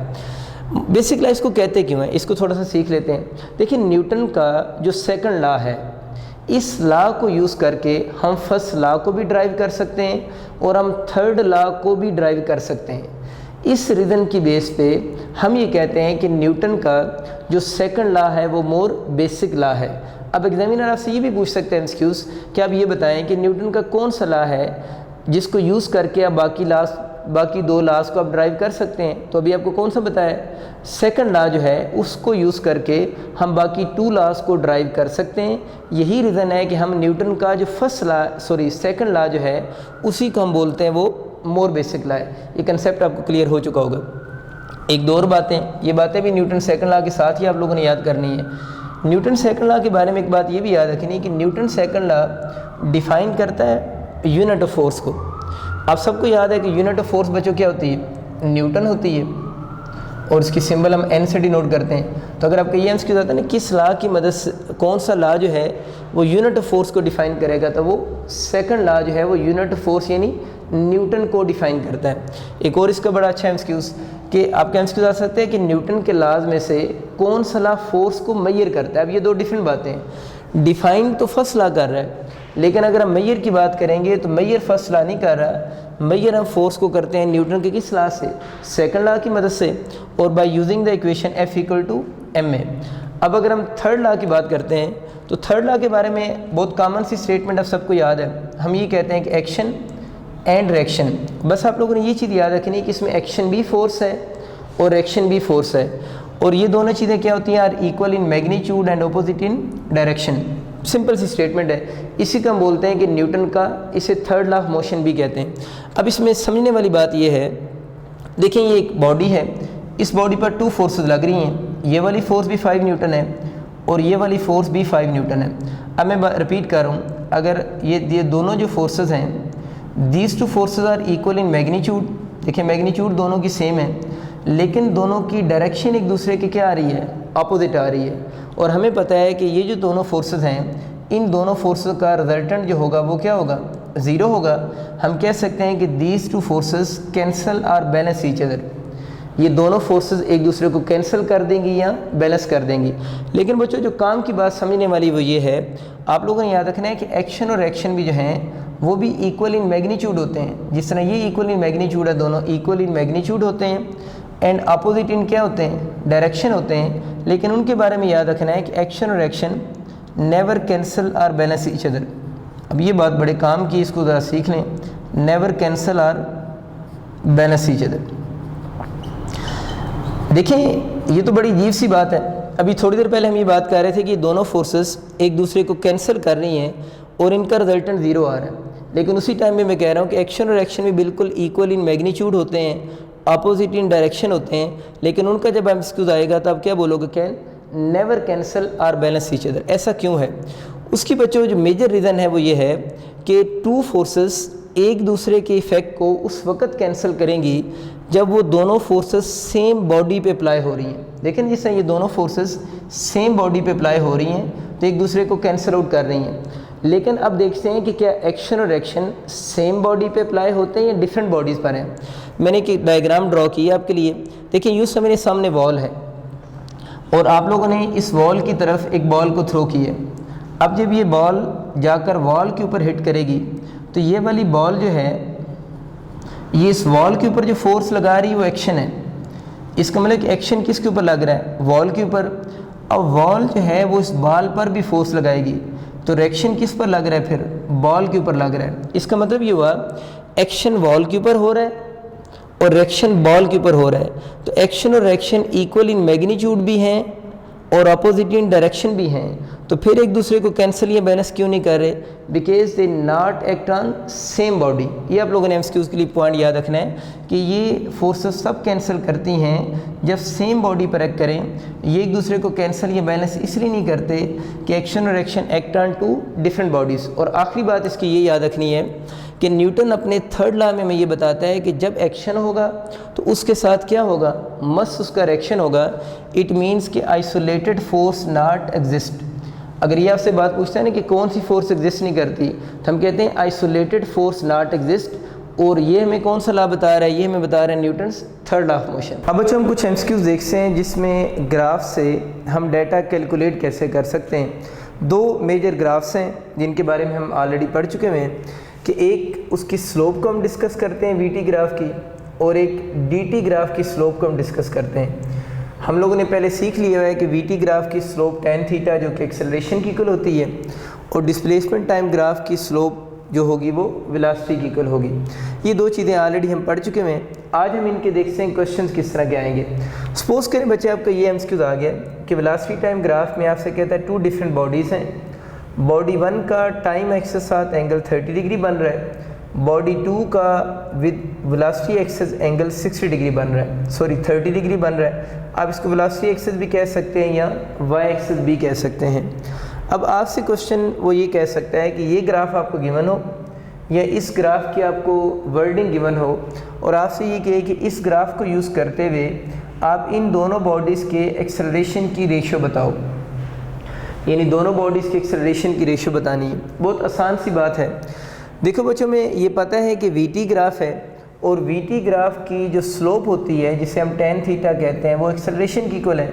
A: बेसिक लॉ इसको कहते क्यों है, इसको थोड़ा सा सीख लेते हैं। देखिए न्यूटन का जो सेकंड लॉ है, इस लॉ को यूज़ करके हम फर्स्ट लॉ को भी ड्राइव कर सकते हैं और हम थर्ड लॉ को भी ड्राइव कर सकते हैं। इस रीज़न की बेस पे हम ये कहते हैं कि न्यूटन का जो सेकंड लॉ है वो मोर बेसिक लॉ है। अब एग्जामिनर आपसे ये भी पूछ सकते हैं एमसीक्यूज़ कि आप ये बताएं कि न्यूटन का कौन सा लॉ है जिसको यूज़ करके आप बाकी दो लॉज को आप ड्राइव कर सकते हैं। तो अभी आपको कौन सा बताया, सेकंड लॉ जो है उसको यूज़ करके हम बाकी 2 लॉज को ड्राइव कर सकते हैं। यही रीज़न है कि हम न्यूटन का जो सेकंड लॉ जो है उसी को हम बोलते हैं वो मोर बेसिक लॉ है। ये कंसेप्ट आपको क्लियर हो चुका होगा। एक दो और बातें, ये बातें भी न्यूटन सेकंड लॉ के साथ ही आप लोगों ने याद करनी है। न्यूटन सेकंड लॉ के बारे में एक बात ये भी याद रखनी है कि न्यूटन सेकंड लॉ डिफाइन करता है यूनिट ऑफ फोर्स को। आप सबको याद है कि यूनिट ऑफ फोर्स बच्चों क्या होती है, न्यूटन होती है, और इसकी सिंबल हम एन से डिनोट करते हैं। तो अगर आपका ये एम्स जाता है ना किस लॉ की मदद से, कौन सा लॉ जो है वो यूनिट ऑफ फोर्स को डिफाइन करेगा, तो वो सेकंड लॉ जो है वो यूनिट ऑफ फोर्स यानी न्यूटन को डिफाइन करता है। एक और इसका बड़ा अच्छा एमसीक्यूज कि आपके एमसीक्यूज आ सकते हैं कि न्यूटन के लॉज में से कौन सा लॉ फोर्स को मेजर करता है। अब ये दो डिफरेंट बातें हैं। डिफाइन तो फर्स्ट लॉ कर रहा है, लेकिन अगर हम मेजर की बात करेंगे तो मेजर फर्स्ट लॉ नहीं कर रहा, मेजर हम फोर्स को करते हैं न्यूटन के किस लॉ से, सेकंड लॉ की मदद से, और by using the equation F=ma। अब अगर हम थर्ड लॉ की बात करते हैं तो थर्ड लॉ के बारे में बहुत कॉमन सी स्टेटमेंट आप सबको याद है। हम ये कहते हैं कि एक्शन एंड रिएक्शन, बस आप लोगों ने ये चीज़ याद रखनी है कि इसमें एक्शन भी फोर्स है और रिएक्शन भी फोर्स है, और ये दोनों चीज़ें क्या होती हैं, are equal in magnitude and opposite in direction. Simple सी स्टेटमेंट है, इसी का हम बोलते हैं कि न्यूटन का, इसे थर्ड लॉ ऑफ मोशन भी कहते हैं। अब इसमें समझने वाली बात ये है, देखें ये एक बॉडी है, इस बॉडी पर टू फोर्सेस लग रही हैं, ये वाली फोर्स भी 5 न्यूटन है और ये वाली फोर्स भी 5 न्यूटन है। अब मैं रिपीट कर रहा हूँ, अगर ये दोनों जो फोर्सेस हैं, these two forces are equal in magnitude, देखिए मैग्नीट्यूड दोनों की सेम है, लेकिन दोनों की डायरेक्शन एक दूसरे की क्या आ रही है, अपोजिट आ रही है। और हमें पता है कि ये जो दोनों फोर्सेस हैं, इन दोनों फोर्सेस का रिजल्टेंट जो होगा वो क्या होगा, ज़ीरो होगा। हम कह सकते हैं कि these two forces cancel or balance each other, ये दोनों फोर्सेस एक दूसरे को कैंसिल कर देंगी या बैलेंस कर देंगी। लेकिन बच्चों जो काम की बात समझने वाली वो ये है, आप लोगों ने याद रखना है कि एक्शन और रिएक्शन भी जो हैं वो भी इक्वल इन मैग्नीट्यूड होते हैं। जिस तरह ये इक्वल इन मैग्नीट्यूड है, दोनों इक्वल इन मैग्नीट्यूड होते हैं एंड अपोजिट इन क्या होते हैं, डायरेक्शन होते हैं। लेकिन उनके बारे में याद रखना है कि एक्शन और reaction never cancel or balance each other. अब ये बात बड़े काम की, इसको ज़रा सीख लें, never cancel or balance each other. देखें ये तो बड़ी अजीब सी बात है। अभी थोड़ी देर पहले हम ये बात कर रहे थे कि दोनों फोर्सेस एक दूसरे को कैंसिल कर रही हैं और इनका रिजल्टेंट ज़ीरो आ रहा है, लेकिन उसी टाइम में मैं कह रहा हूँ कि एक्शन और रिएक्शन भी बिल्कुल इक्वल इन मैग्नीट्यूड होते हैं, अपोजिट इन डायरेक्शन होते हैं, लेकिन उनका जब एमसीक्यूज आएगा तो आप क्या बोलोगे, can never cancel or balance each other. ऐसा क्यों है? उसकी बच्चों जो मेजर रीज़न है वो ये है कि टू फोर्सेस एक दूसरे के इफ़ेक्ट को उस वक्त कैंसिल करेंगी जब वो दोनों फोर्सेस सेम बॉडी पे अप्लाई हो रही हैं। देखें जिससे ये दोनों फोर्सेस सेम बॉडी पे अप्लाई हो रही हैं तो एक दूसरे को कैंसिल आउट कर रही हैं। लेकिन अब देखते हैं कि क्या एक्शन और रिएक्शन सेम बॉडी पे अप्लाई होते हैं या डिफरेंट बॉडीज़ पर हैं। मैंने एक डायग्राम ड्रॉ की है आपके लिए। देखिए यूँ से मेरे सामने वॉल है और आप लोगों ने इस वॉल की तरफ एक बॉल को थ्रो की है। अब जब ये बॉल जाकर वॉल के ऊपर हिट करेगी तो ये वाली बॉल जो है ये इस वॉल के ऊपर जो फोर्स लगा रही है वो एक्शन है। इसका मतलब कि एक्शन किसके ऊपर लग रहा है, वॉल के ऊपर। अब वॉल जो है वो इस बॉल पर भी फोर्स लगाएगी तो रिएक्शन किस पर लग रहा है, फिर बॉल के ऊपर लग रहा है। इसका मतलब ये हुआ एक्शन वॉल के ऊपर हो रहा है और रिएक्शन बॉल के ऊपर हो रहा है। तो एक्शन और रिएक्शन इक्वल इन मैग्नीट्यूड भी हैं और अपोजिट इन डायरेक्शन भी हैं, तो फिर एक दूसरे को कैंसिल या बैलेंस क्यों नहीं कर रहे, because they not act on same body. ये आप लोगों ने एमसीक्यूज़ के लिए पॉइंट याद रखना है कि ये फोर्सेस सब कैंसिल करती हैं जब सेम बॉडी पर एक्ट करें। ये एक दूसरे को कैंसिल या बैलेंस इसलिए नहीं करते कि एक्शन और reaction act on two different bodies. और आखिरी बात इसकी ये याद रखनी है कि न्यूटन अपने थर्ड लॉ में ये बताता है कि जब एक्शन होगा तो उसके साथ क्या होगा, मस्ट उसका रिएक्शन होगा। इट मीन्स कि आइसोलेटेड फोर्स नॉट एग्जिस्ट। अगर ये आपसे बात पूछता है ना कि कौन सी फोर्स एग्जिस्ट नहीं करती, तो हम कहते हैं आइसोलेटेड फोर्स नॉट एग्जिस्ट। और ये हमें कौन सा लॉ बता रहा है, ये हमें बता रहा है Newton's third law of motion. अब बच्चों हम कुछ एमसीक्यूज देखते हैं जिसमें ग्राफ से हम डाटा कैलकुलेट कैसे कर सकते हैं। दो मेजर ग्राफ्स हैं जिनके बारे में हम ऑलरेडी पढ़ चुके हैं कि एक उसकी स्लोप को हम डिस्कस करते हैं वीटी ग्राफ की, और एक डीटी ग्राफ की स्लोप को हम डिस्कस करते हैं। हम लोगों ने पहले सीख लिया है कि वीटी ग्राफ की स्लोप tan थीटा जो कि एक्सेलरेशन की इक्वल होती है, और डिस्प्लेसमेंट टाइम ग्राफ की स्लोप जो होगी वो वेलोसिटी की इक्वल होगी। ये दो चीज़ें ऑलरेडी हम पढ़ चुके हैं। आज हम इनके देखते हैं क्वेश्चन किस तरह के आएंगे। सपोज करें बच्चे आपका ये एमसीक्यूज आ गया कि वेलोसिटी टाइम ग्राफ में आपसे कहता है टू डिफरेंट बॉडीज़ हैं। बॉडी 1 का टाइम एक्सेस साथ एंगल 30 डिग्री बन रहा है, बॉडी 2 का with velocity axis angle 60 degree बन रहा है, सॉरी 30 डिग्री बन रहा है। आप इसको वेलोसिटी एक्सेस भी कह सकते हैं या वाई एक्सेस भी कह सकते हैं। अब आपसे क्वेश्चन वो ये कह सकता है कि ये ग्राफ आपको गिवन हो या इस ग्राफ की आपको वर्डिंग गिवन हो और आपसे ये कहे कि इस ग्राफ को यूज़ करते हुए आप इन दोनों बॉडीज़ के एक्सेलरेशन की रेशियो बताओ, यानी दोनों बॉडीज़ की एक्सेलरेशन की रेशियो बतानी है। बहुत आसान सी बात है। देखो बच्चों, में ये पता है कि वीटी ग्राफ है और वीटी ग्राफ की जो स्लोप होती है जिसे हम tan थीटा कहते हैं वो एक्सेलरेशन की इक्वल है।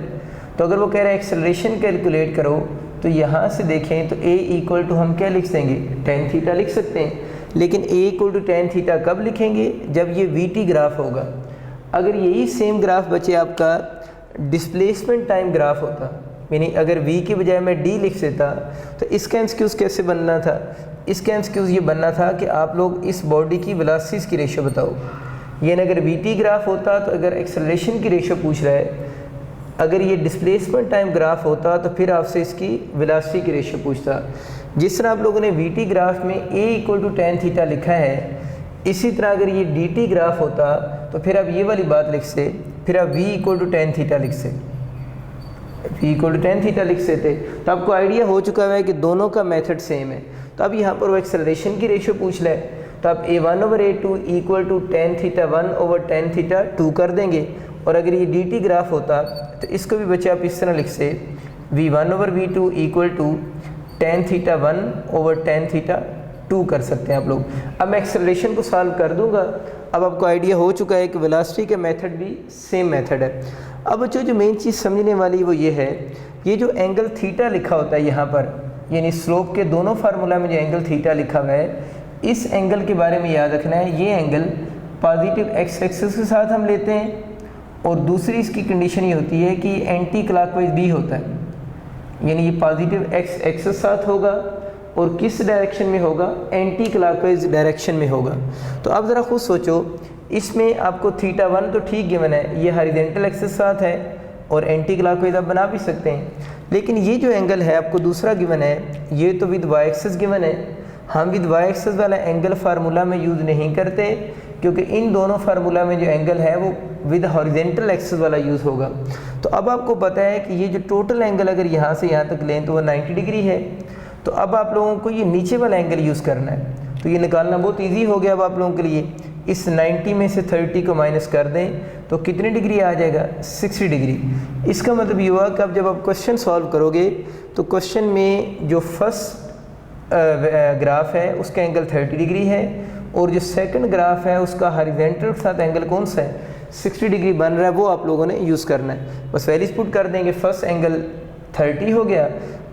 A: तो अगर वो कह रहा है एक्सेलरेशन कैलकुलेट करो तो यहाँ से देखें तो a इक्वल टू हम क्या लिख देंगे, tan थीटा लिख सकते हैं। लेकिन a equal to tan theta कब लिखेंगे, जब ये वीटी ग्राफ होगा। अगर यही सेम ग्राफ बचे आपका डिस्प्लेसमेंट टाइम ग्राफ होता, यानी अगर v के बजाय मैं d लिख देता, तो इसका एक्सक्यूज़ कैसे बनना था, इसका एक्सक्यूज़ ये बनना था कि आप लोग इस बॉडी की वेलोसिटीज़ की रेशियो बताओ। यानी अगर वीटी ग्राफ होता तो अगर एक्सेलरेशन की रेशियो पूछ रहा है, अगर ये डिस्प्लेसमेंट टाइम ग्राफ होता तो फिर आपसे इसकी वेलोसिटी की रेशियो पूछता। जिस तरह आप लोगों ने वीटी ग्राफ में a equal to tan theta लिखा है, इसी तरह अगर ये dt ग्राफ होता तो फिर आप ये वाली बात लिख से, फिर आप v equal to tan theta लिख से, v equal to tan theta लिख सकते। तो आपको आइडिया हो चुका है कि दोनों का मेथड सेम है। तो अब यहाँ पर वो एक्सेलरेशन की रेशियो पूछ ले, तो आप a1/a2 equal to tan theta 1/tan theta 2 कर देंगे। और अगर ये dt ग्राफ होता तो इसको भी बच्चे आप इस तरह लिख से, v1/v2 equal to tan theta 1/tan theta 2 कर सकते हैं आप लोग। अब मैं एक्सेलरेशन को सॉल्व कर दूंगा। अब आपको आइडिया हो चुका है कि वेलोसिटी का मेथड भी सेम मेथड है। अब बच्चों जो मेन चीज़ समझने वाली वो ये है, ये जो एंगल थीटा लिखा होता है यहाँ पर, यानी स्लोप के दोनों फार्मूला में जो एंगल थीटा लिखा हुआ है, इस एंगल के बारे में याद रखना है। ये एंगल पॉजिटिव एक्स एक्सिस के साथ हम लेते हैं और दूसरी इसकी कंडीशन ये होती है कि एंटी क्लॉकवाइज भी होता है, यानी ये पॉजिटिव एक्स एक्सिस साथ होगा और किस डायरेक्शन में होगा, एंटी क्लॉकवाइज डायरेक्शन में होगा। तो अब ज़रा खुद सोचो, इसमें आपको थीटा 1 तो ठीक गिवन है, ये हॉरिजॉन्टल एक्सिस साथ है और एंटी क्लॉकवाइज आप बना भी सकते हैं। लेकिन ये जो एंगल है आपको दूसरा गिवन है, ये तो विद वाई एक्सिस गिवन है। हम विद वाई एक्सिस वाला एंगल फार्मूला में यूज़ नहीं करते, क्योंकि इन दोनों फार्मूला में जो एंगल है वो विद हॉरिजॉन्टल एक्सिस वाला यूज़ होगा। तो अब आपको पता है कि ये जो टोटल एंगल अगर यहाँ से यहाँ तक लें तो वो 90 डिग्री है। तो अब आप लोगों को ये नीचे वाला एंगल यूज़ करना है। तो ये निकालना बहुत ईजी हो गया अब आप लोगों के लिए। इस 90 में से 30 को माइनस कर दें तो कितनी डिग्री आ जाएगा, 60 डिग्री। इसका मतलब ये हुआ कि अब जब आप क्वेश्चन सॉल्व करोगे तो क्वेश्चन में जो फर्स्ट ग्राफ है उसका एंगल 30 डिग्री है और जो सेकंड ग्राफ है उसका हॉरिजॉन्टल के साथ एंगल कौन सा है, 60 डिग्री बन रहा है, वो आप लोगों ने यूज़ करना है। बस वैल्यूज पुट कर देंगे, फर्स्ट एंगल 30 हो गया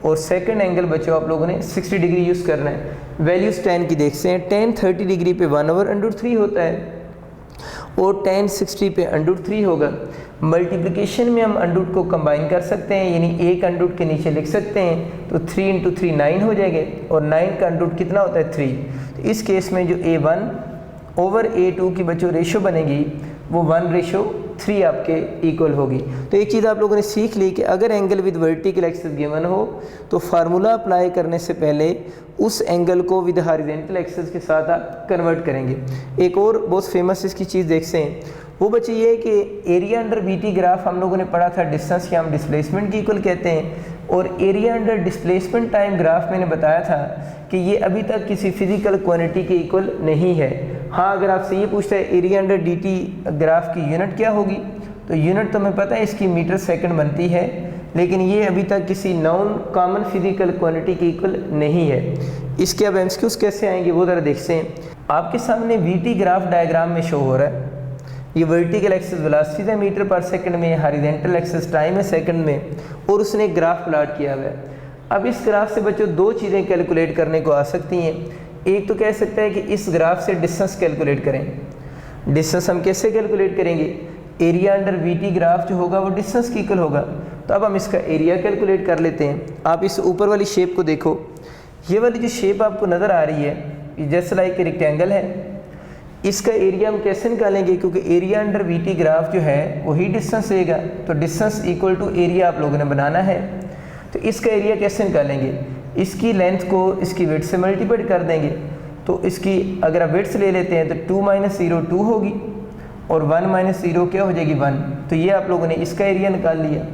A: और सेकंड एंगल बच्चों आप लोगों ने 60 डिग्री यूज़ करना है। वैल्यूज tan की देखते हैं, tan 30 डिग्री पे 1/√3 होता है और tan 60 पे √3 होगा। मल्टीप्लिकेशन में हम अंडरूट को कंबाइन कर सकते हैं, यानी एक अंडरूट के नीचे लिख सकते हैं, तो 3 × 3 9 हो जाएंगे और 9 का अंडरूट कितना होता है, 3। तो इस केस में जो a1/a2 की बच्चों रेशो बनेगी वो 1:3 आपके इक्वल होगी। तो एक चीज़ आप लोगों ने सीख ली कि अगर angle with vertical axis given हो तो फार्मूला अप्लाई करने से पहले उस एंगल को विद हॉरिजॉन्टल एक्सिस के साथ आप कन्वर्ट करेंगे। एक और बहुत फेमस इसकी चीज़ देखते हैं, वो बच्चे ये है कि एरिया अंडर बीटी ग्राफ हम लोगों ने पढ़ा था, डिस्टेंस की हम डिस्प्लेसमेंट की इक्वल कहते हैं, और area under displacement time graph मैंने बताया था कि ये अभी तक किसी फिजिकल क्वांटिटी के इक्वल नहीं है। हाँ, अगर आपसे ये पूछता है एरिया अंडर dt ग्राफ की यूनिट क्या होगी, तो यूनिट तो हमें पता है इसकी मीटर सेकंड बनती है, लेकिन ये अभी तक किसी नॉन कॉमन फिजिकल क्वांटिटी के इक्वल नहीं है। इसके अब एमसीक्यूज कैसे आएंगे वो ज़रा देखते हैं। आपके सामने वीटी ग्राफ डायग्राम में शो हो रहा है, ये वर्टिकल एक्सिस वेलोसिटी है मीटर पर सेकंड में, हॉरिजॉन्टल एक्सिस टाइम है सेकंड में, और उसने एक ग्राफ प्लॉट किया हुआ है। अब इस ग्राफ से बच्चों दो चीज़ें कैलकुलेट करने को आ सकती हैं। एक तो कह सकता है कि इस ग्राफ से डिस्टेंस कैलकुलेट करें। डिस्टेंस हम कैसे कैलकुलेट करेंगे, एरिया अंडर वीटी ग्राफ जो होगा वो डिस्टेंस की इक्वल होगा। तो अब हम इसका एरिया कैलकुलेट कर लेते हैं। आप इस ऊपर वाली शेप को देखो, ये वाली जो शेप आपको नज़र आ रही है जैसे लाइक रेक्टेंगल है, इसका एरिया हम कैसे निकालेंगे, क्योंकि एरिया अंडर वीटी ग्राफ जो है वही डिस्टेंस देगा, तो डिस्टेंस इक्वल टू एरिया आप लोगों ने बनाना है। तो इसका एरिया कैसे निकालेंगे, इसकी लेंथ को इसकी विड्थ से मल्टीप्लाई कर देंगे, तो इसकी अगर आप विड्थ ले लेते हैं तो 2 माइनस 0 2 होगी और 1 माइनस 0 क्या हो जाएगी 1। तो ये आप लोगों ने इसका एरिया निकाल लिया।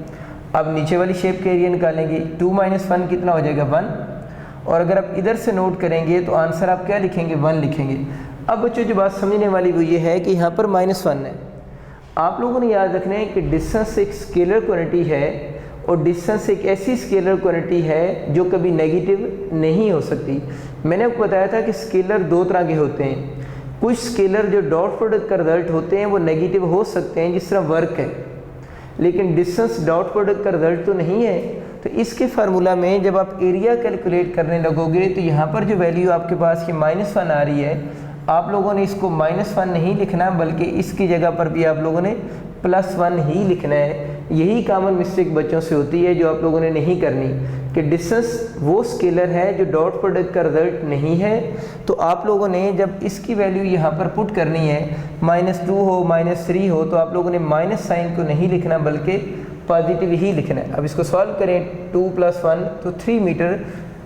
A: अब नीचे वाली शेप का एरिया निकालेंगे, 2 माइनस 1 कितना हो जाएगा 1। और अगर आप इधर से नोट करेंगे तो आंसर आप क्या लिखेंगे 1 लिखेंगे। अब बच्चों जो बात समझने वाली वो ये है कि यहाँ पर -1 है। आप लोगों ने याद रखना है कि डिस्टेंस एक स्केलर क्वांटिटी है और डिस्टेंस एक ऐसी स्केलर क्वांटिटी है जो कभी नेगेटिव नहीं हो सकती। मैंने आपको बताया था कि स्केलर दो तरह के होते हैं। कुछ स्केलर जो डॉट प्रोडक्ट का रिजल्ट होते हैं वो नेगेटिव हो सकते हैं, जिस तरह वर्क है, लेकिन डिस्टेंस डॉट प्रोडक्ट का रिजल्ट तो नहीं है। तो इसके फार्मूला में जब आप एरिया कैलकुलेट करने लगोगे तो यहाँ पर जो वैल्यू आपके पास की -1 आ रही है, आप लोगों ने इसको -1 नहीं लिखना, बल्कि इसकी जगह पर भी आप लोगों ने +1 ही लिखना है। यही कॉमन मिस्टेक बच्चों से होती है जो आप लोगों ने नहीं करनी, कि डिस्टेंस वो स्केलर है जो डॉट प्रोडक्ट का रिजल्ट नहीं है। तो आप लोगों ने जब इसकी वैल्यू यहाँ पर पुट करनी है, -2 हो -3 हो, तो आप लोगों ने माइनस साइन को नहीं लिखना बल्कि पॉजिटिव ही लिखना है। अब इसको सॉल्व करें, 2 + 1 तो 3 मीटर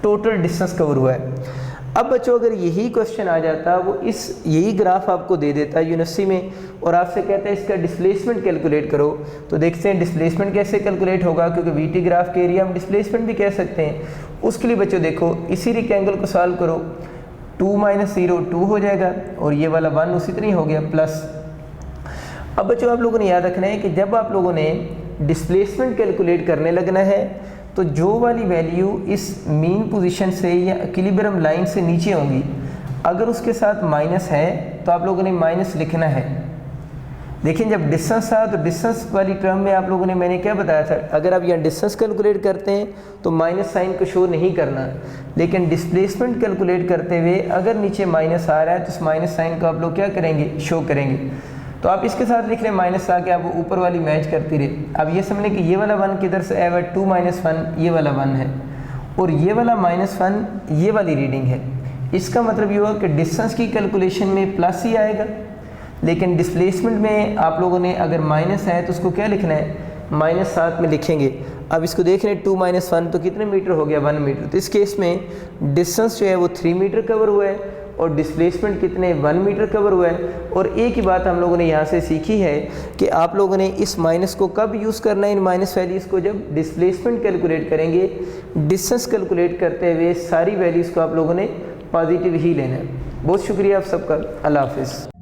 A: टोटल डिस्टेंस कवर हुआ है। अब बच्चों अगर यही क्वेश्चन आ जाता, वो यही ग्राफ आपको दे देता यूनिवर्सिटी में और आपसे कहता है इसका डिस्प्लेसमेंट कैलकुलेट करो, तो देखते हैं डिस्प्लेसमेंट कैसे कैलकुलेट होगा, क्योंकि वीटी ग्राफ के एरिया हम डिस्प्लेसमेंट भी कह सकते हैं। उसके लिए बच्चों देखो इसी रेक्टेंगल को सॉल्व करो, 2 माइनस 0 2 हो जाएगा और ये वाला 1 उसी तरह हो गया प्लस। अब बच्चों आप लोगों ने याद रखना है कि जब आप लोगों ने डिस्प्लेसमेंट कैलकुलेट करने लगना है तो जो वाली वैल्यू इस मीन पोजीशन से या इक्विलिब्रियम लाइन से नीचे होंगी, अगर उसके साथ माइनस है तो आप लोगों ने माइनस लिखना है। देखिए जब डिस्टेंस था तो डिस्टेंस वाली टर्म में आप लोगों ने मैंने क्या बताया था, अगर आप यहाँ डिस्टेंस कैलकुलेट करते हैं तो माइनस साइन को शो नहीं करना, लेकिन डिस्प्लेसमेंट कैलकुलेट करते हुए अगर नीचे माइनस आ रहा है तो उस माइनस साइन को आप लोग क्या करेंगे, शो करेंगे। तो आप इसके साथ लिख रहे हैं माइनस आके आप ऊपर वाली मैच करती रहे। अब ये समझ लें कि ये वाला 1 किधर से आया हुआ है, 2 माइनस 1 ये वाला 1 है और ये वाला -1 ये वाली रीडिंग है। इसका मतलब ये हुआ कि डिस्टेंस की कैलकुलेशन में प्लस ही आएगा, लेकिन डिस्प्लेसमेंट में आप लोगों ने अगर माइनस है तो उसको क्या लिखना है, -7 में लिखेंगे। अब इसको देख रहे हैं 2 माइनस 1 तो कितने मीटर हो गया, 1 मीटर। तो इस केस में डिस्टेंस जो है वो 3 मीटर कवर हुआ है और डिस्प्लेसमेंट कितने 1 मीटर कवर हुआ है। और एक ही बात हम लोगों ने यहाँ से सीखी है कि आप लोगों ने इस माइनस को कब यूज़ करना है, इन माइनस वैल्यूज़ को जब डिस्प्लेसमेंट कैलकुलेट करेंगे। डिस्टेंस कैलकुलेट करते हुए सारी वैल्यूज़ को आप लोगों ने पॉजिटिव ही लेना है। बहुत शुक्रिया आप सबका, अल्लाह हाफिज़।